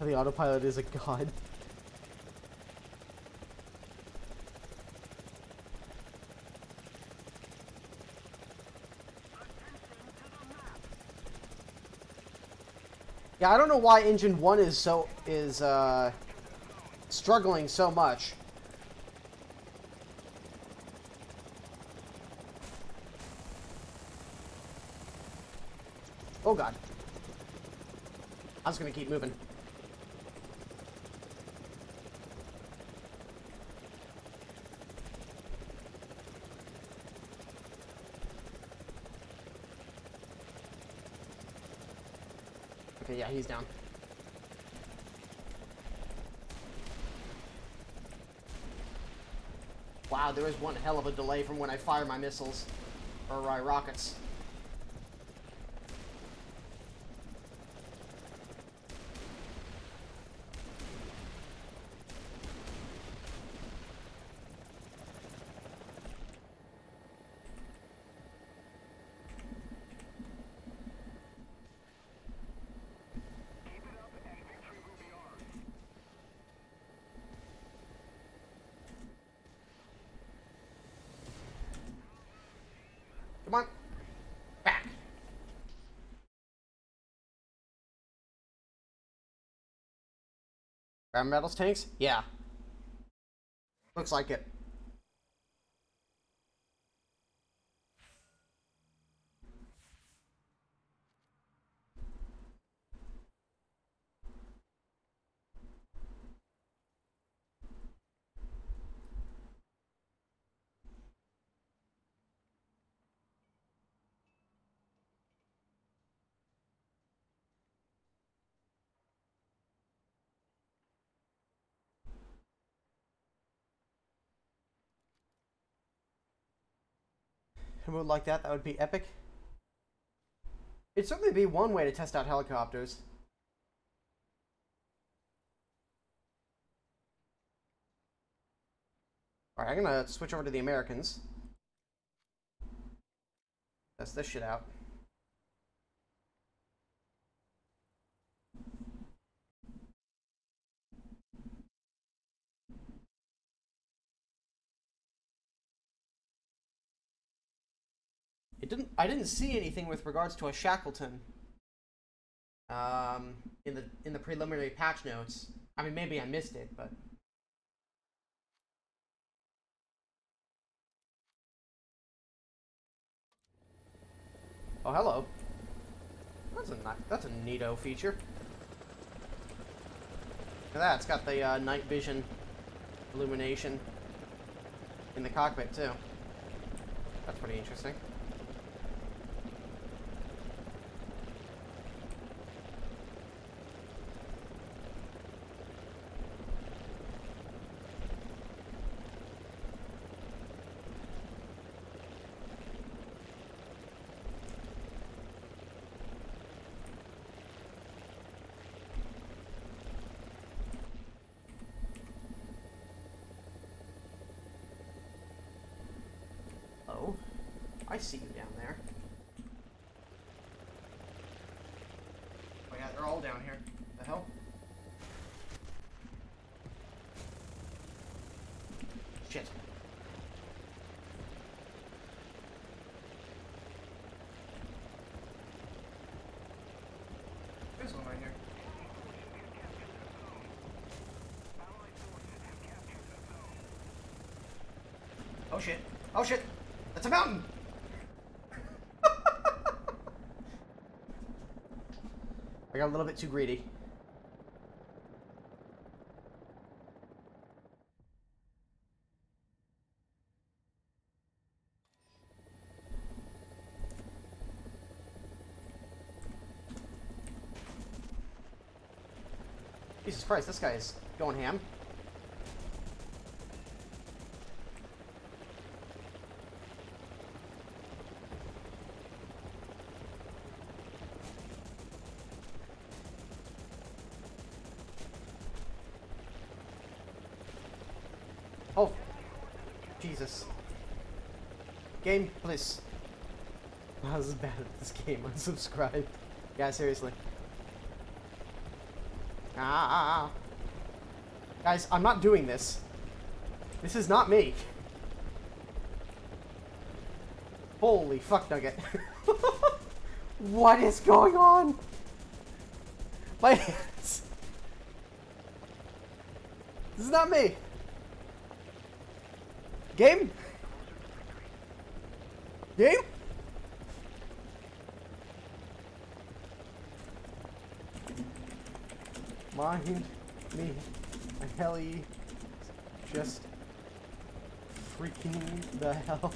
The autopilot is a god. Yeah, I don't know why Engine 1 is struggling so much. Oh god. I'm just gonna keep moving. Okay, yeah, he's down. Wow, there is one hell of a delay from when I fire my missiles. Or rockets. Come on. Back. Ground metals tanks? Yeah. Looks like it. A mode like that would be epic. It'd certainly be one way to test out helicopters. Alright, I'm gonna switch over to the Americans. Test this shit out. I didn't see anything with regards to a Shackleton in the preliminary patch notes. I mean, maybe I missed it, but oh, hello. That's a neato feature. Look at that, it's got the night vision illumination in the cockpit too. That's pretty interesting. I see you down there. Oh yeah, they're all down here. The hell? Shit. There's one right here. Oh shit. Oh shit. That's a mountain. I got a little bit too greedy. Jesus Christ, this guy is going ham. Oh, Jesus. Game, please. I was bad at this game. Unsubscribe. Yeah, seriously. Guys, I'm not doing this. This is not me. Holy fuck nugget. What is going on? My hands. This is not me. Game? Game? Mind me, a heli, just freaking the hell.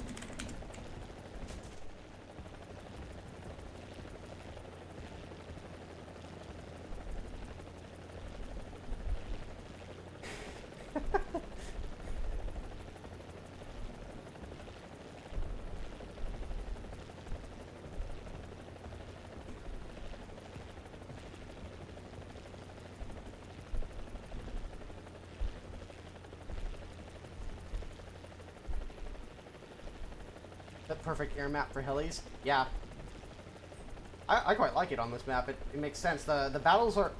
The perfect air map for helis. Yeah. I quite like it on this map. It makes sense. The battles are...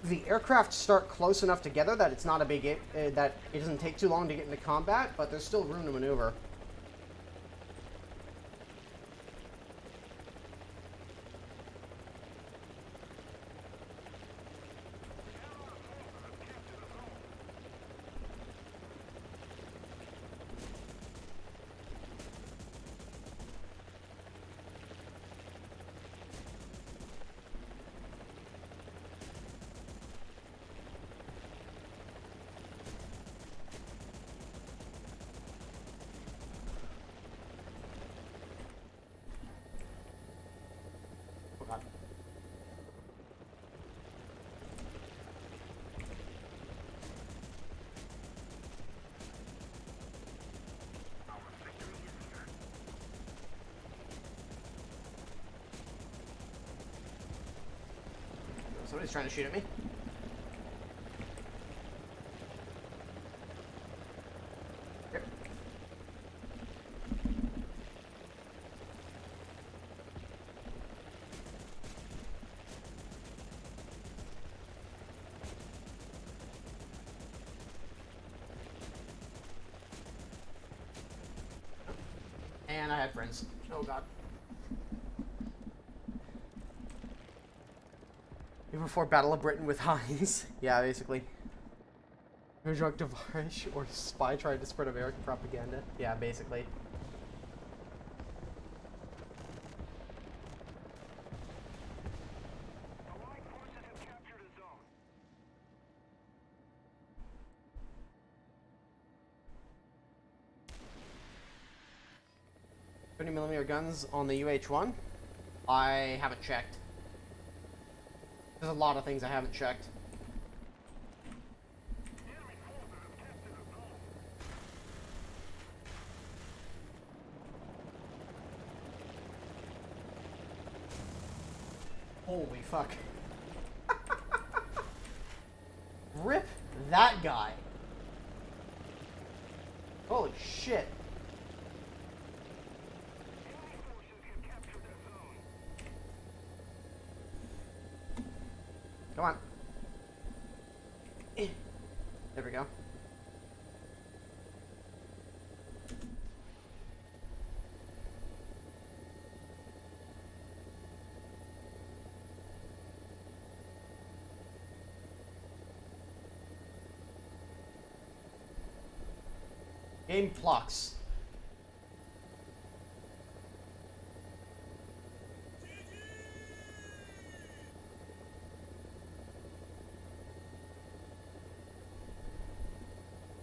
The aircraft start close enough together that it's not a big... that it doesn't take too long to get into combat, but there's still room to maneuver. Somebody's trying to shoot at me. Here. And I had friends. Oh god. Before Battle of Britain with Heinz. Yeah, basically. No drug device or spy tried to spread American propaganda. Yeah, basically. Allied forces have captured a zone. 30mm guns on the UH-1? I haven't checked. There's a lot of things I haven't checked. Holy fuck. Rip that guy. Holy shit. Come on. There we go. Game Flux.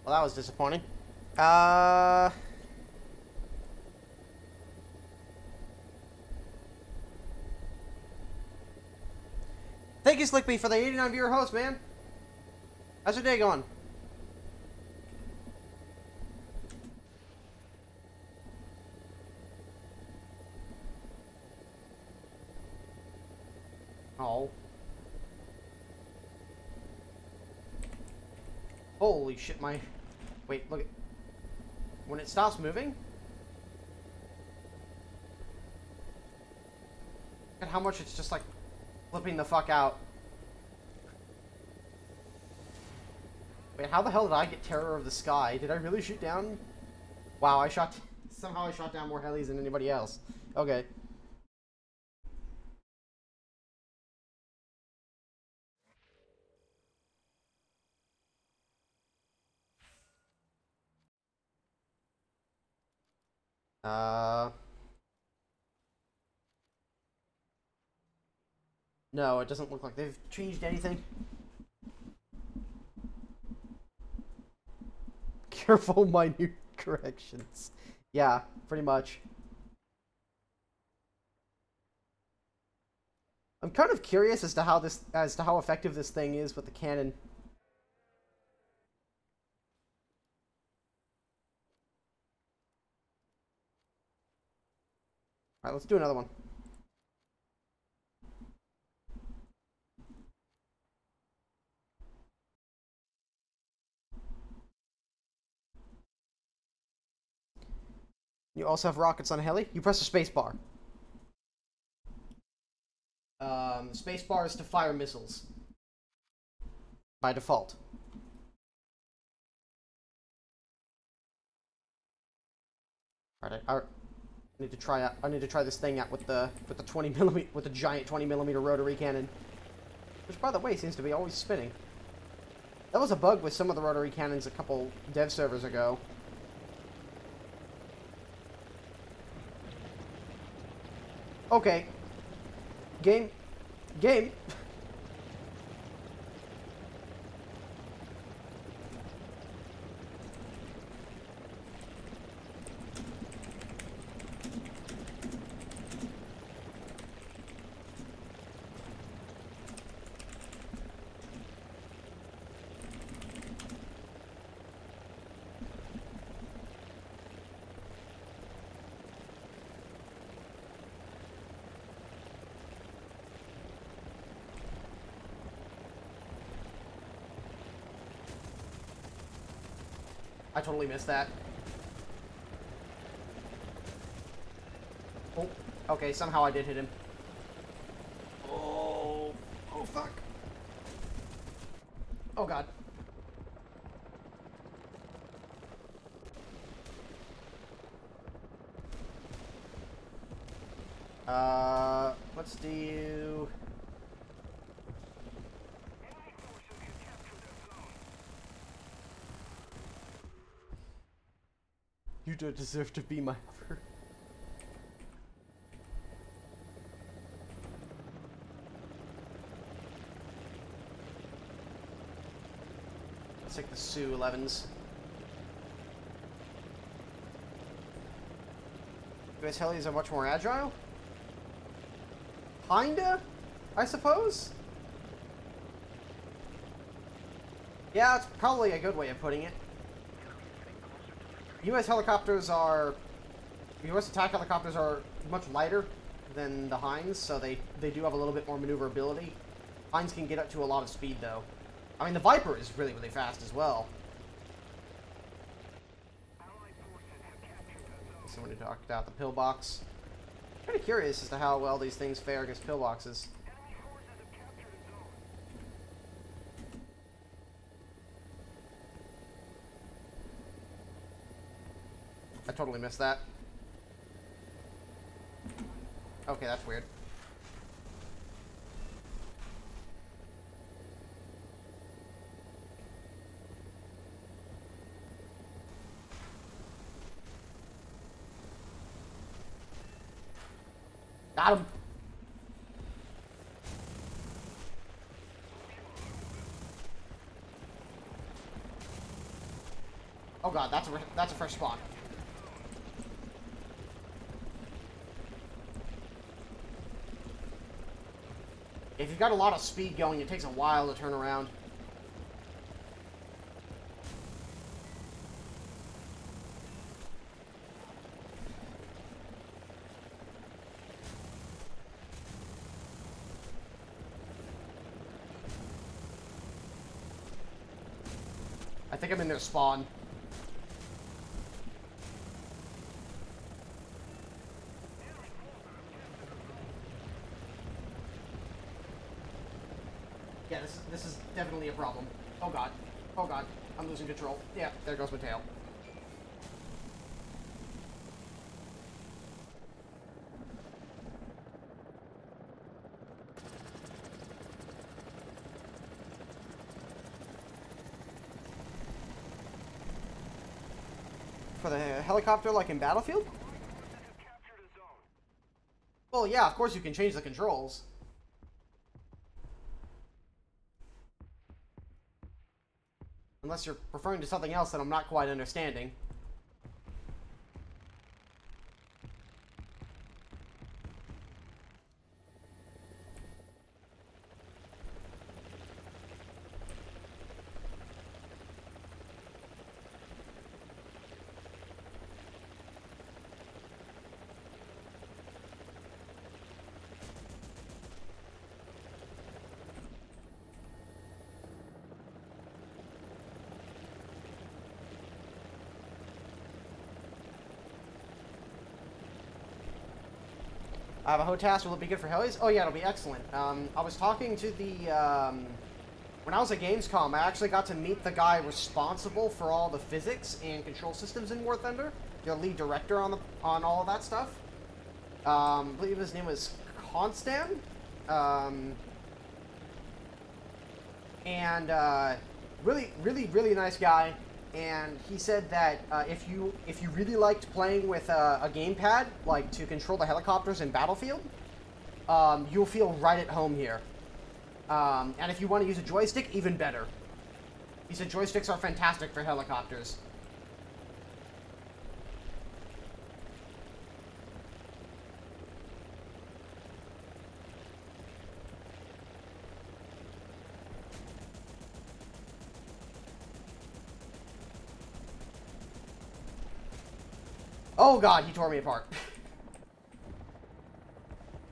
Well, that was disappointing. Thank you, Slickbee, for the 89 viewer host, man. How's your day going? Oh. Holy shit, my... Wait, look at... When it stops moving? Look at how much it's just, like, flipping the fuck out. Wait, how the hell did I get Terror of the Sky? Did I really shoot down? Wow, I shot... Somehow I shot down more helis than anybody else. Okay. No, it doesn't look like they've changed anything. Careful, minute corrections. Yeah, pretty much. I'm kind of curious as to how effective this thing is with the cannon. All right, let's do another one. You also have rockets on a heli. You press the space bar. Space bar is to fire missiles. By default. Alright, I need to try this thing out with the 20mm with the giant 20mm rotary cannon. Which, by the way, seems to be always spinning. That was a bug with some of the rotary cannons a couple dev servers ago. Okay. Game. I totally missed that. Oh, okay, somehow I did hit him. Oh fuck. Oh god. Let's do... You don't deserve to be my lover. Let's take the Su-11s. US helis are much more agile? Kinda, I suppose? Yeah, it's probably a good way of putting it. US helicopters are... US attack helicopters are much lighter than the Hinds, so they do have a little bit more maneuverability. Hinds can get up to a lot of speed, though. I mean, the Viper is really, really fast as well. Somebody knocked out the pillbox. I'm kind of curious as to how well these things fare against pillboxes. I totally missed that. Okay, that's weird. Got him! god, that's a fresh spawn. If you've got a lot of speed going, it takes a while to turn around. I think I'm in their spawn. Yeah, this is definitely a problem. Oh god. Oh god. I'm losing control. Yeah, there goes my tail. For the helicopter, like in Battlefield? Well, yeah, of course you can change the controls. Unless you're referring to something else that I'm not quite understanding. I have a HOTAS. Will it be good for helis? Oh yeah, it'll be excellent. I was talking to the, when I was at Gamescom, I actually got to meet the guy responsible for all the physics and control systems in War Thunder. The lead director on all of that stuff. I believe his name was Constan. Really nice guy. And he said that if you really liked playing with a gamepad, like to control the helicopters in Battlefield, you'll feel right at home here. And if you want to use a joystick, even better. He said joysticks are fantastic for helicopters. Oh god, he tore me apart.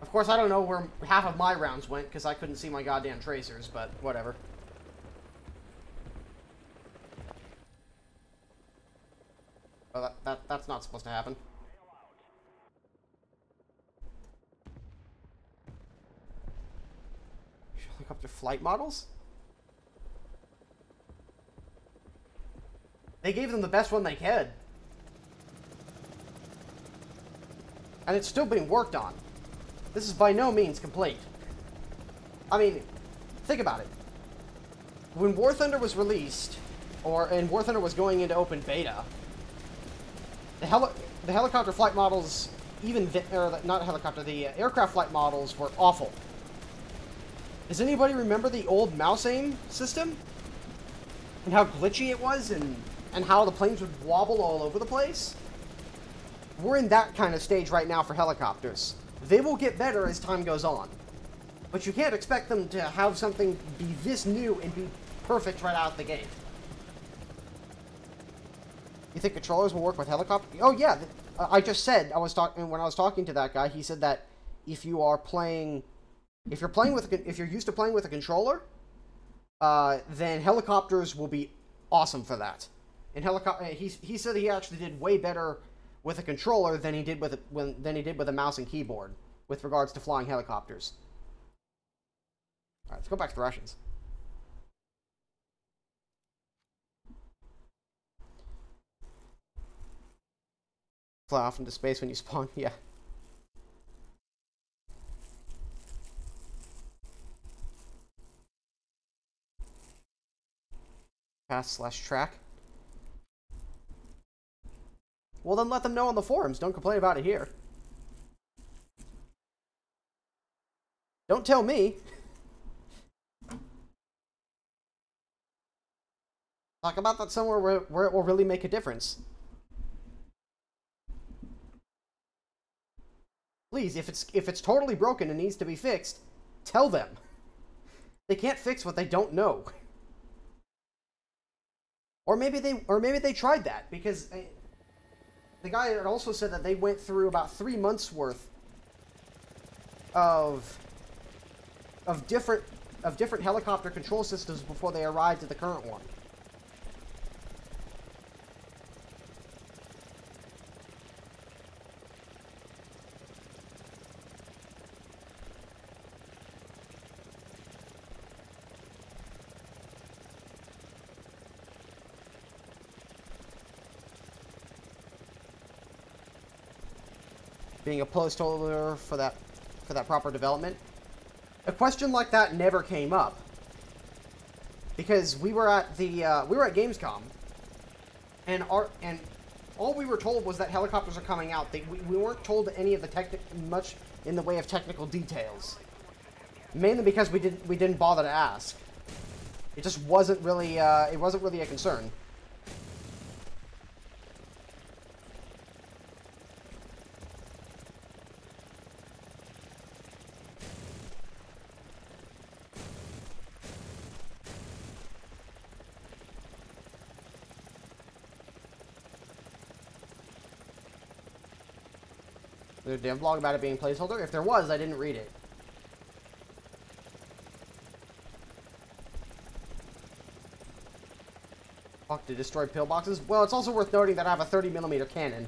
Of course, I don't know where half of my rounds went, because I couldn't see my goddamn tracers, but whatever. Oh, that's not supposed to happen. Helicopter flight models? They gave them the best one they could. And it's still being worked on. This is by no means complete. I mean, think about it. When War Thunder was released, and War Thunder was going into open beta, the helicopter flight models, not helicopter, the aircraft flight models were awful. Does anybody remember the old mouse aim system? And how glitchy it was, and how the planes would wobble all over the place? We're in that kind of stage right now for helicopters. They will get better as time goes on. But you can't expect them to have something be this new and be perfect right out the gate. You think controllers will work with helicopters? Oh yeah, I just said, when I was talking to that guy, he said that if you're used to playing with a controller, then helicopters will be awesome for that. And he said he actually did way better with a controller than he did with a mouse and keyboard with regards to flying helicopters. All right, let's go back to the Russians. Fly off into space when you spawn. Yeah. Pass/track. Well, then let them know on the forums. Don't complain about it here. Don't tell me. Talk about that somewhere where it will really make a difference. Please, if it's totally broken and needs to be fixed, tell them. They can't fix what they don't know. Or maybe they tried that, because the guy had also said that they went through about 3 months worth of different helicopter control systems before they arrived at the current one. Being a placeholder for that proper development. A question like that never came up, because we were at Gamescom, and all we were told was that helicopters are coming out. We weren't told any of the much in the way of technical details, mainly because we didn't bother to ask. It just wasn't really a concern. There's a damn blog about it being placeholder. If there was, I didn't read it. Fuck, to destroy pillboxes? Well, it's also worth noting that I have a 30mm cannon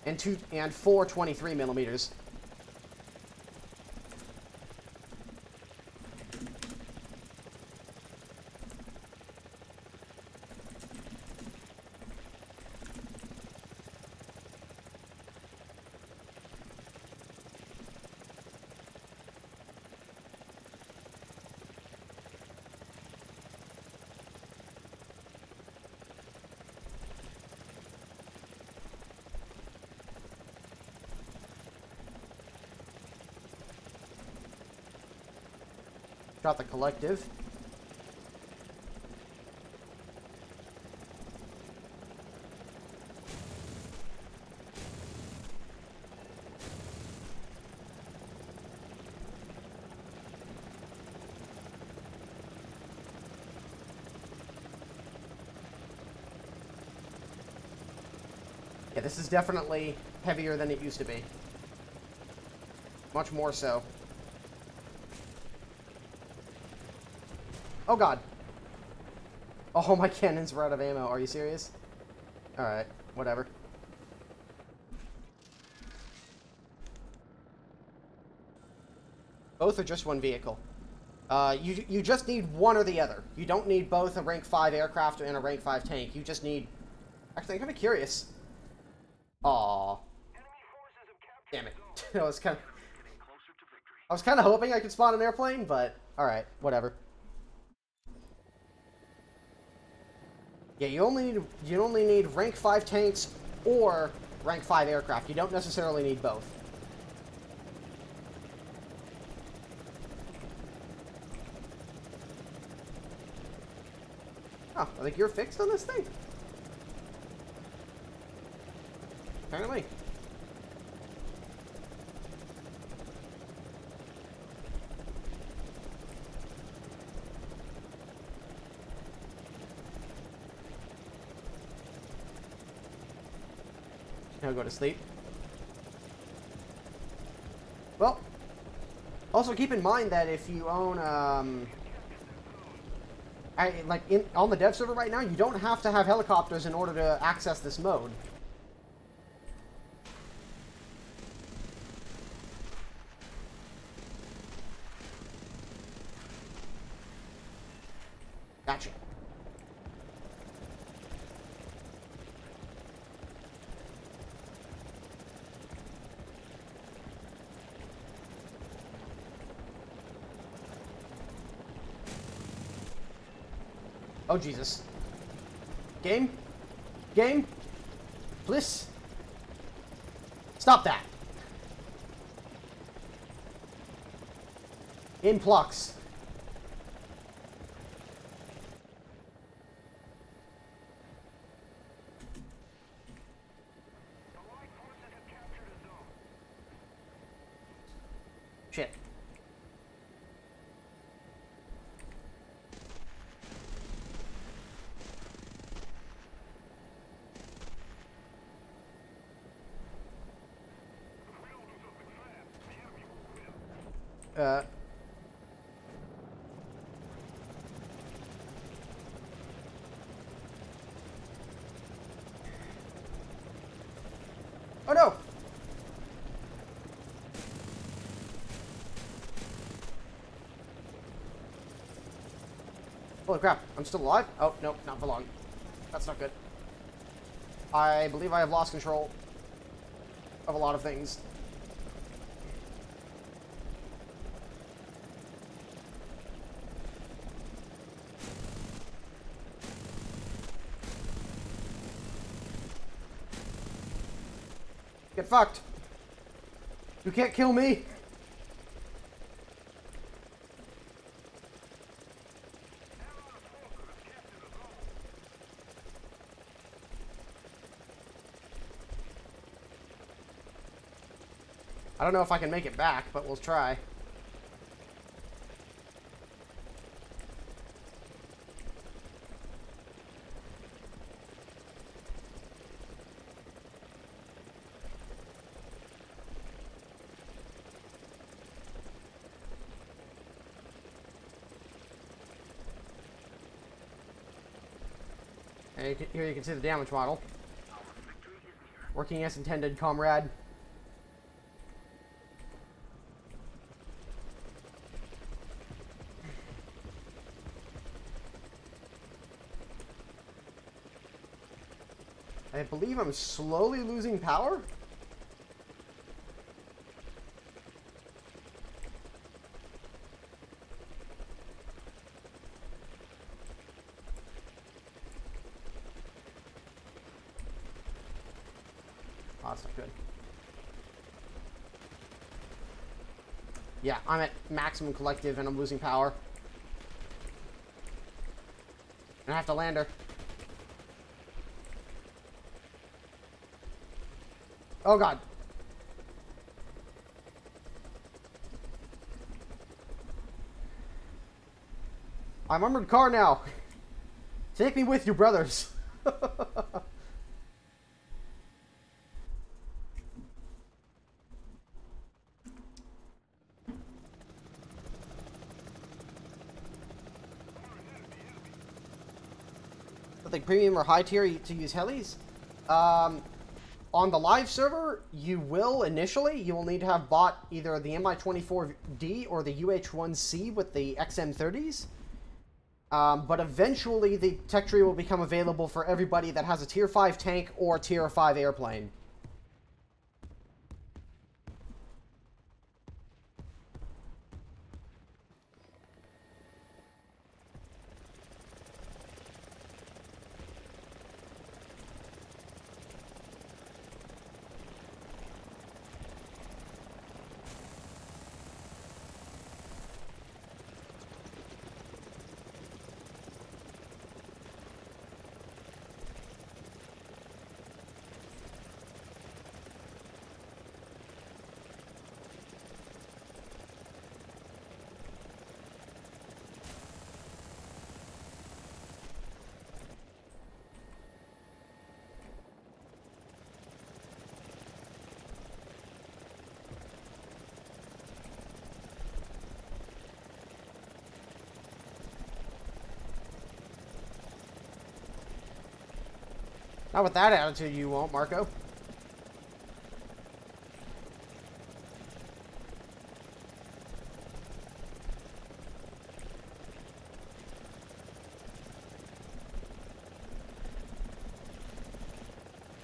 and four 23mm. Got the collective. Yeah, this is definitely heavier than it used to be. Much more so. Oh god. Oh, my cannons were out of ammo. Are you serious? Alright, whatever. Both are just one vehicle. You just need one or the other. You don't need both a rank 5 aircraft and a rank 5 tank. You just need... Actually, I'm kind of curious. Aww. Damn it. I was kind of hoping I could spawn an airplane, but alright, whatever. Yeah, you only need rank 5 tanks or rank 5 aircraft. You don't necessarily need both. Oh, I think you're fixed on this thing. Apparently. Now go to sleep. Well, also keep in mind that if you own, on the dev server right now, you don't have to have helicopters in order to access this mode. Gotcha. Oh, Jesus. Game? Game? Please? Stop that. Influx. Shit. Uh... Oh no! Holy crap, I'm still alive? Oh, no, not for long. That's not good. I believe I have lost control of a lot of things. Get fucked. You can't kill me. I don't know if I can make it back, but we'll try. And here you can see the damage model. Working as intended, comrade. I believe I'm slowly losing power. Oh, that's not good. Yeah, I'm at maximum collective and I'm losing power. And I have to land her. Oh god. I'm armored car now. Take me with you, brothers. Something premium or high tier to use helis? On the live server, you will initially. You will need to have bought either the Mi-24D or the UH-1C with the XM30s. But eventually, the tech tree will become available for everybody that has a Tier 5 tank or Tier 5 airplane. Not with that attitude, you won't, Marco.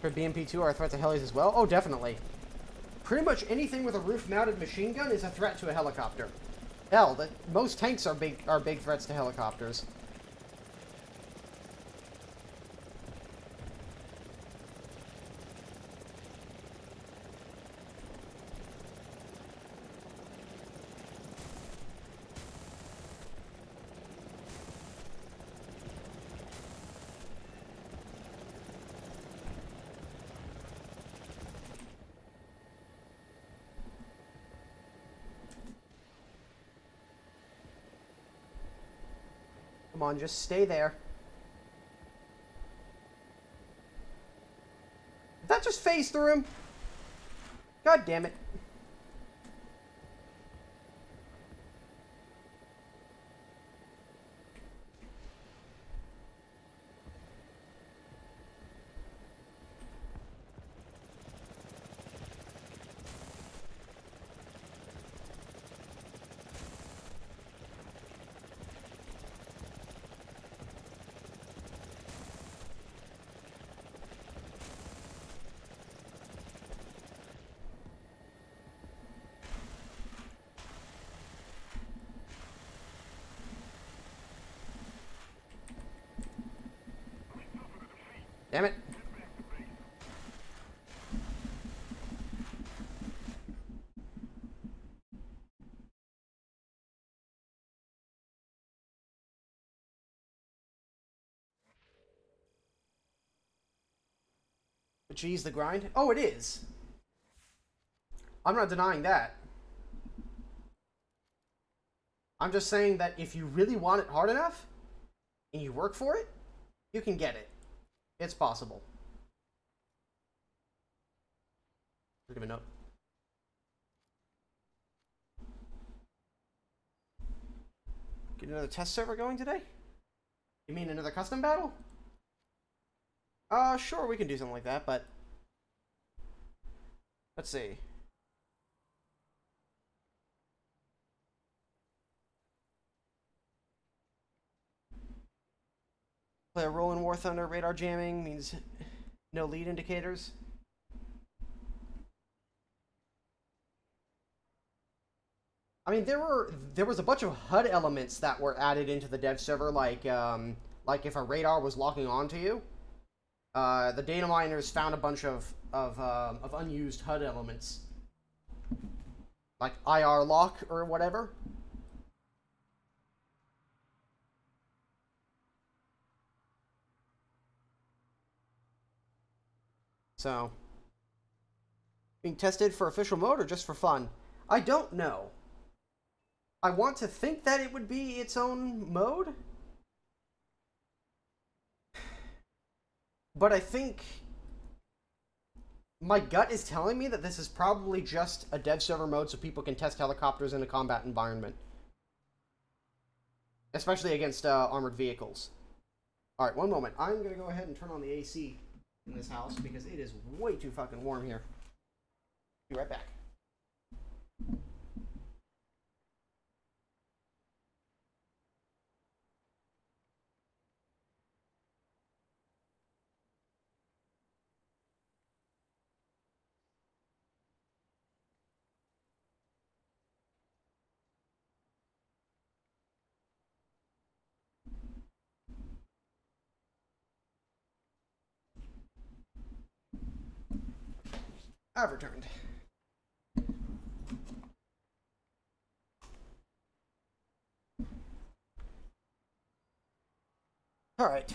Could BMP-2 are a threat to helis as well? Oh, definitely. Pretty much anything with a roof-mounted machine gun is a threat to a helicopter. Hell, most tanks are big threats to helicopters. Come on, just stay there. Did that just phase through him? God damn it. Damn it. Geez, the grind? Oh, it is. I'm not denying that. I'm just saying that if you really want it hard enough, and you work for it, you can get it. It's possible. Give a note. Get another test server going today? You mean another custom battle? Sure, we can do something like that, but... Let's see. Play a role in War Thunder. Radar jamming means no lead indicators. I mean, there was a bunch of HUD elements that were added into the dev server, like if a radar was locking onto you. The data miners found a bunch of unused HUD elements, like IR lock or whatever. So, being tested for official mode or just for fun? I don't know. I want to think that it would be its own mode. But I think my gut is telling me that this is probably just a dev server mode so people can test helicopters in a combat environment. Especially against armored vehicles. Alright, one moment. I'm going to go ahead and turn on the AC in this house because it is way too fucking warm here. Be right back. I've returned. All right.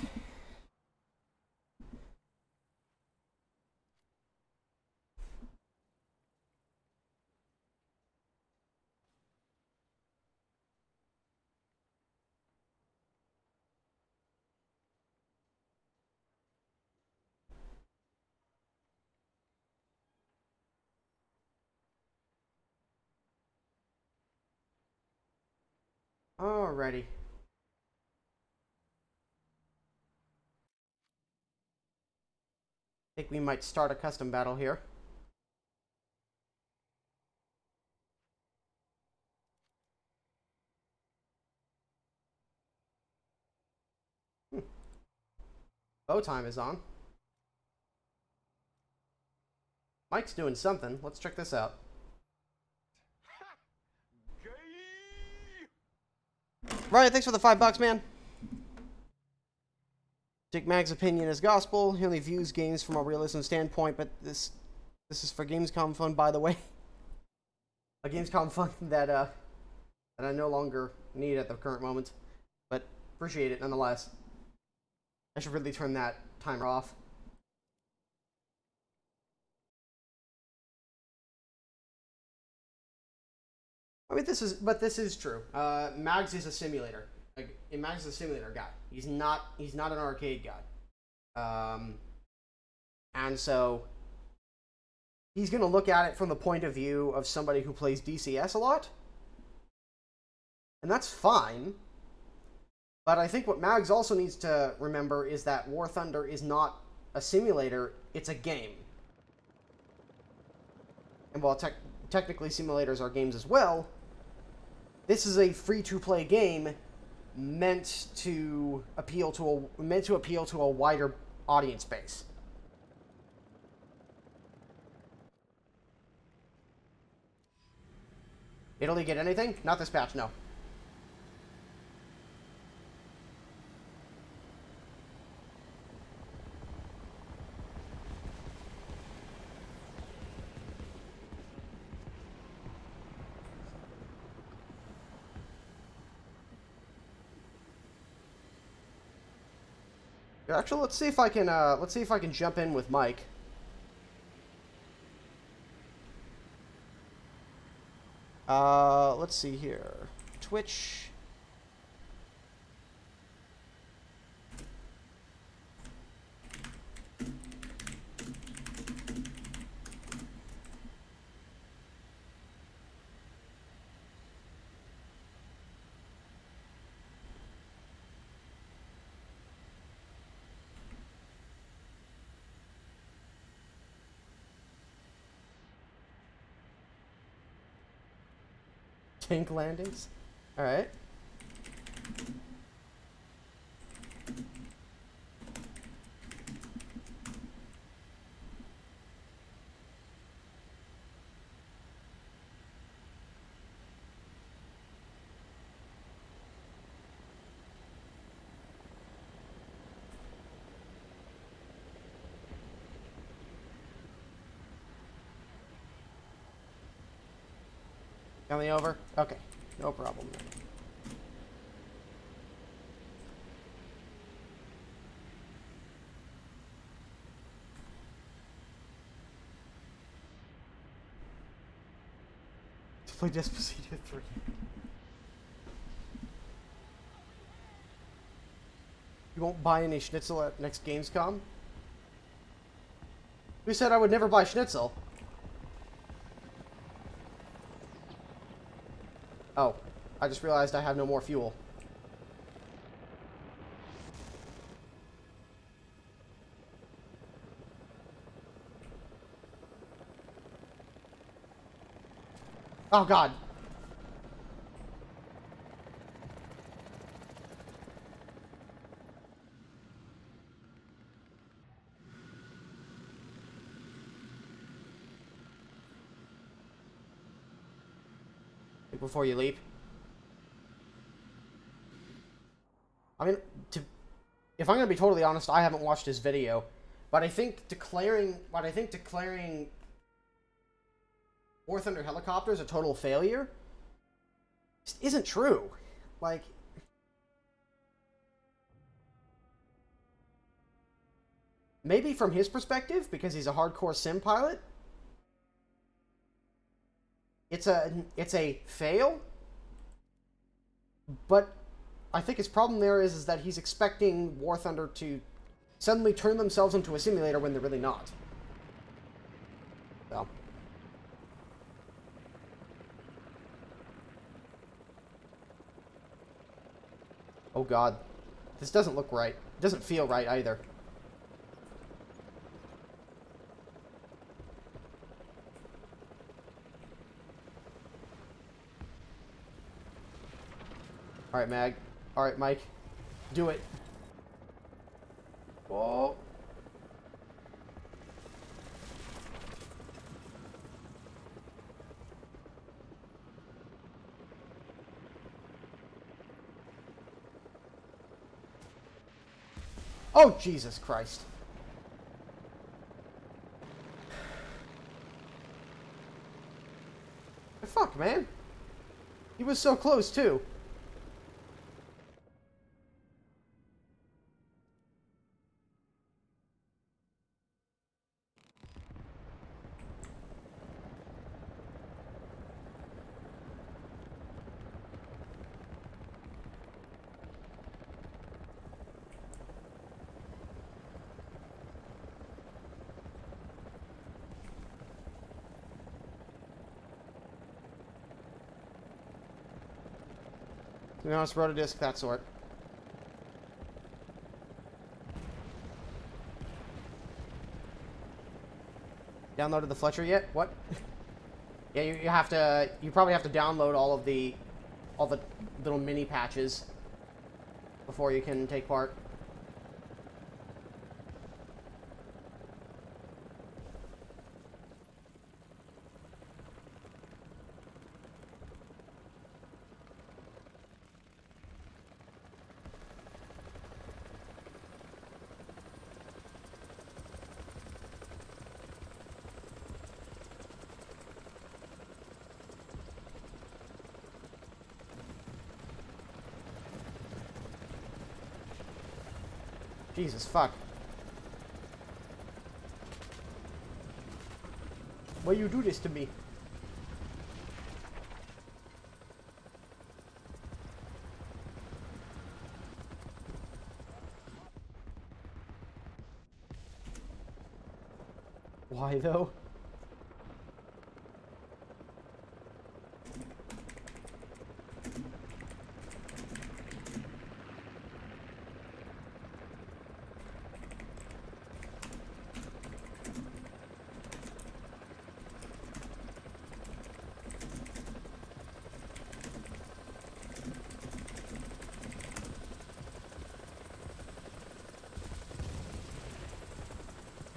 Alrighty. I think we might start a custom battle here. Bow time is on. Mike's doing something. Let's check this out. Right, thanks for the $5, man. Take Mag's opinion as gospel. He only views games from a realism standpoint, but this is for Gamescom fun, by the way. A Gamescom fun that I no longer need at the current moment, but appreciate it nonetheless. I should really turn that timer off. I mean, this is true. Mags is a simulator. Like, Mag's a simulator guy. He's not an arcade guy. And so he's going to look at it from the point of view of somebody who plays DCS a lot. And that's fine. But I think what Mags also needs to remember is that War Thunder is not a simulator, it's a game. And while technically simulators are games as well, this is a free-to-play game meant to appeal to a wider audience base. Italy get anything? Not this patch, no. Actually, let's see if I can jump in with Mike. Let's see here. Twitch. Tank landings. All right. Coming over? Okay. No problem. To play Despacito 3. You won't buy any schnitzel at next Gamescom? Who said I would never buy schnitzel? Oh, I just realized I have no more fuel. Oh, God. Before you leap. I mean, if I'm gonna be totally honest, I haven't watched his video, but I think declaring War Thunder helicopters a total failure just isn't true. Like, maybe from his perspective, because he's a hardcore sim pilot, it's a fail, but I think his problem there is that he's expecting War Thunder to suddenly turn themselves into a simulator when they're really not. So. Oh, God. This doesn't look right. It doesn't feel right either. Alright, Mag. Alright, Mike. Do it. Oh. Oh, Jesus Christ. Fuck, man. He was so close, too. To be honest, rotodisk, that sort. Downloaded the Fletcher yet? What? Yeah, you have to. You probably have to download all the little mini patches before you can take part. Jesus, fuck. Why you do this to me? Why, though?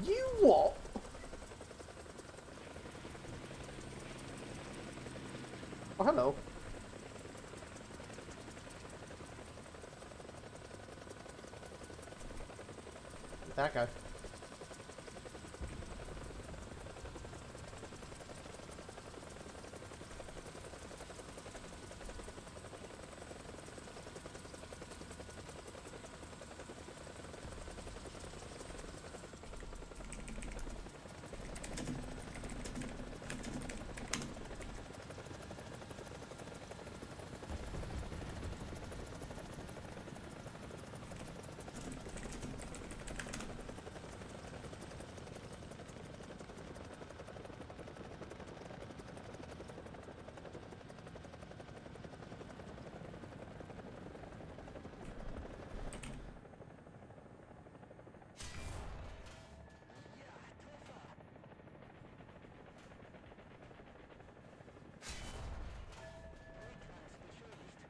You what? Oh, hello. That guy.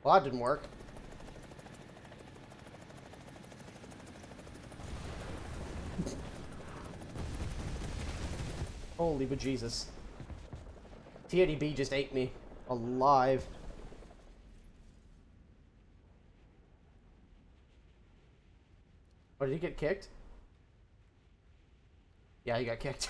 Well, that didn't work. Holy bejesus. T80B just ate me alive. Oh, did he get kicked? Yeah, he got kicked.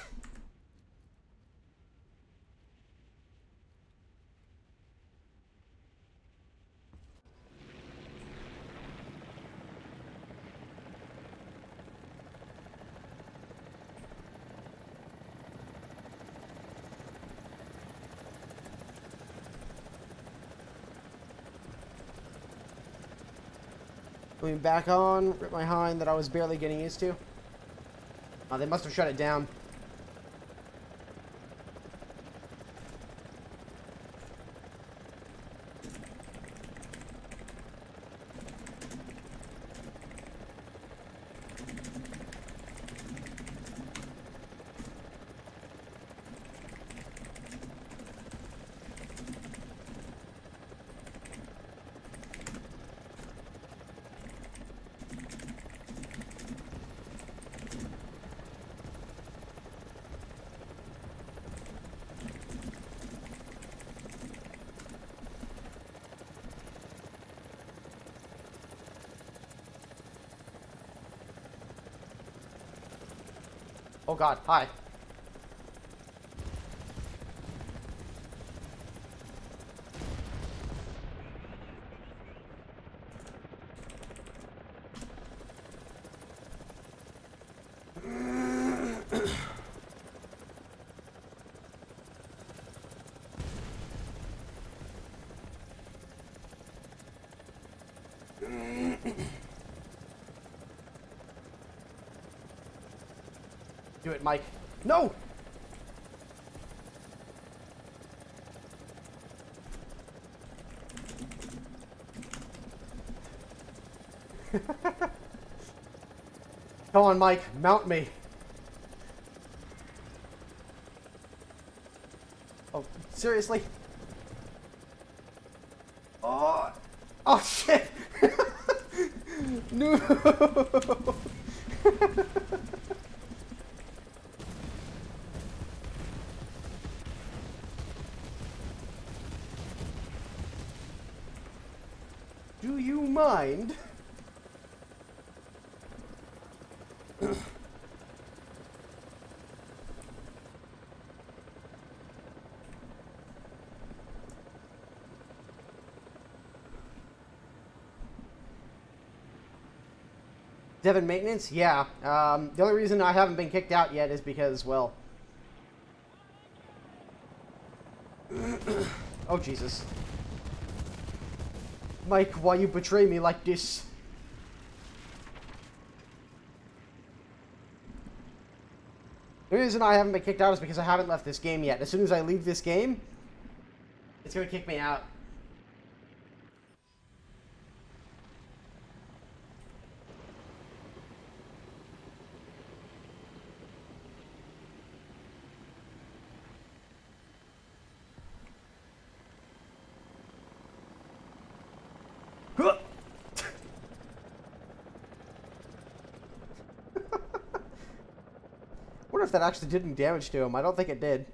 Going back on, rip my hind that I was barely getting used to. They must have shut it down. Oh god, hi. Do it, Mike. No! Come on, Mike, mount me. Oh, seriously? Oh, oh shit! No! Do you mind? Devon maintenance? Yeah. The only reason I haven't been kicked out yet is because, well... oh, Jesus. Mike, why you betray me like this? The reason I haven't been kicked out is because I haven't left this game yet. As soon as I leave this game, it's going to kick me out. I wonder if that actually did any damage to him. I don't think it did.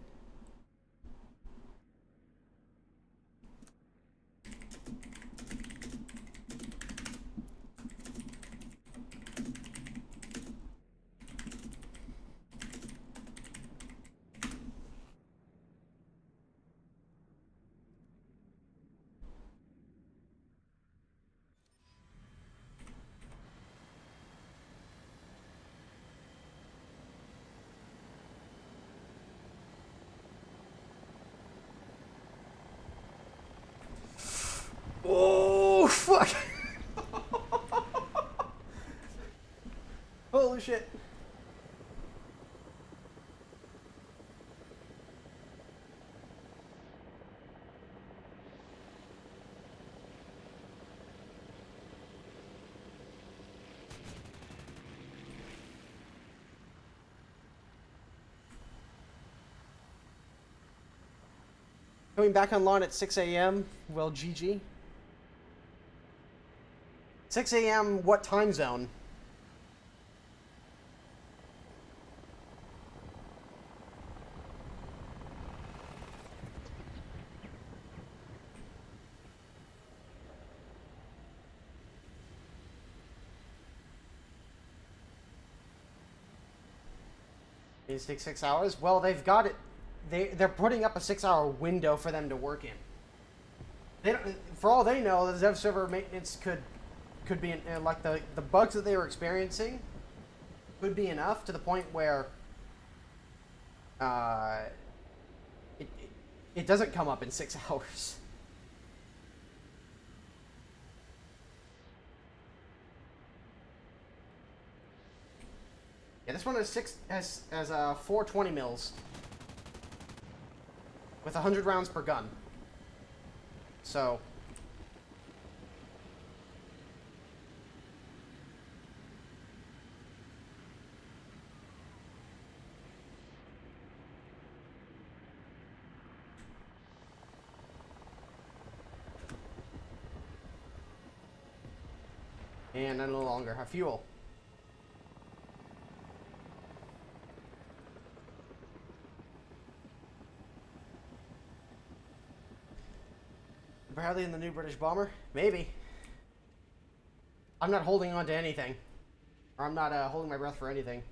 Oh, fuck! Holy shit. Coming back online at 6 a.m. Well, GG. 6 a.m. What time zone? It takes 6 hours? Well, they've got it. They're putting up a 6-hour window for them to work in. They don't, for all they know, the dev server maintenance could be like the bugs that they were experiencing could be enough to the point where it doesn't come up in 6 hours. Yeah, this one has 420 mils with 100 rounds per gun. So and I no longer have fuel. Bradley in the new British bomber? Maybe. I'm not holding on to anything. Or I'm not holding my breath for anything.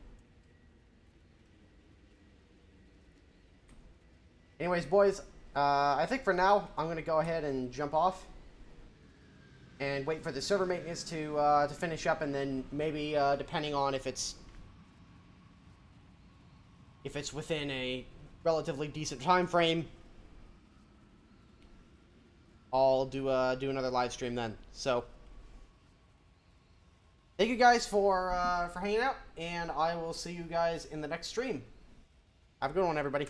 Anyways, boys, I think for now, I'm going to go ahead and jump off. And wait for the server maintenance to finish up, and then maybe, depending on if it's within a relatively decent time frame, I'll do another live stream then. So, thank you guys for hanging out, and I will see you guys in the next stream. Have a good one, everybody.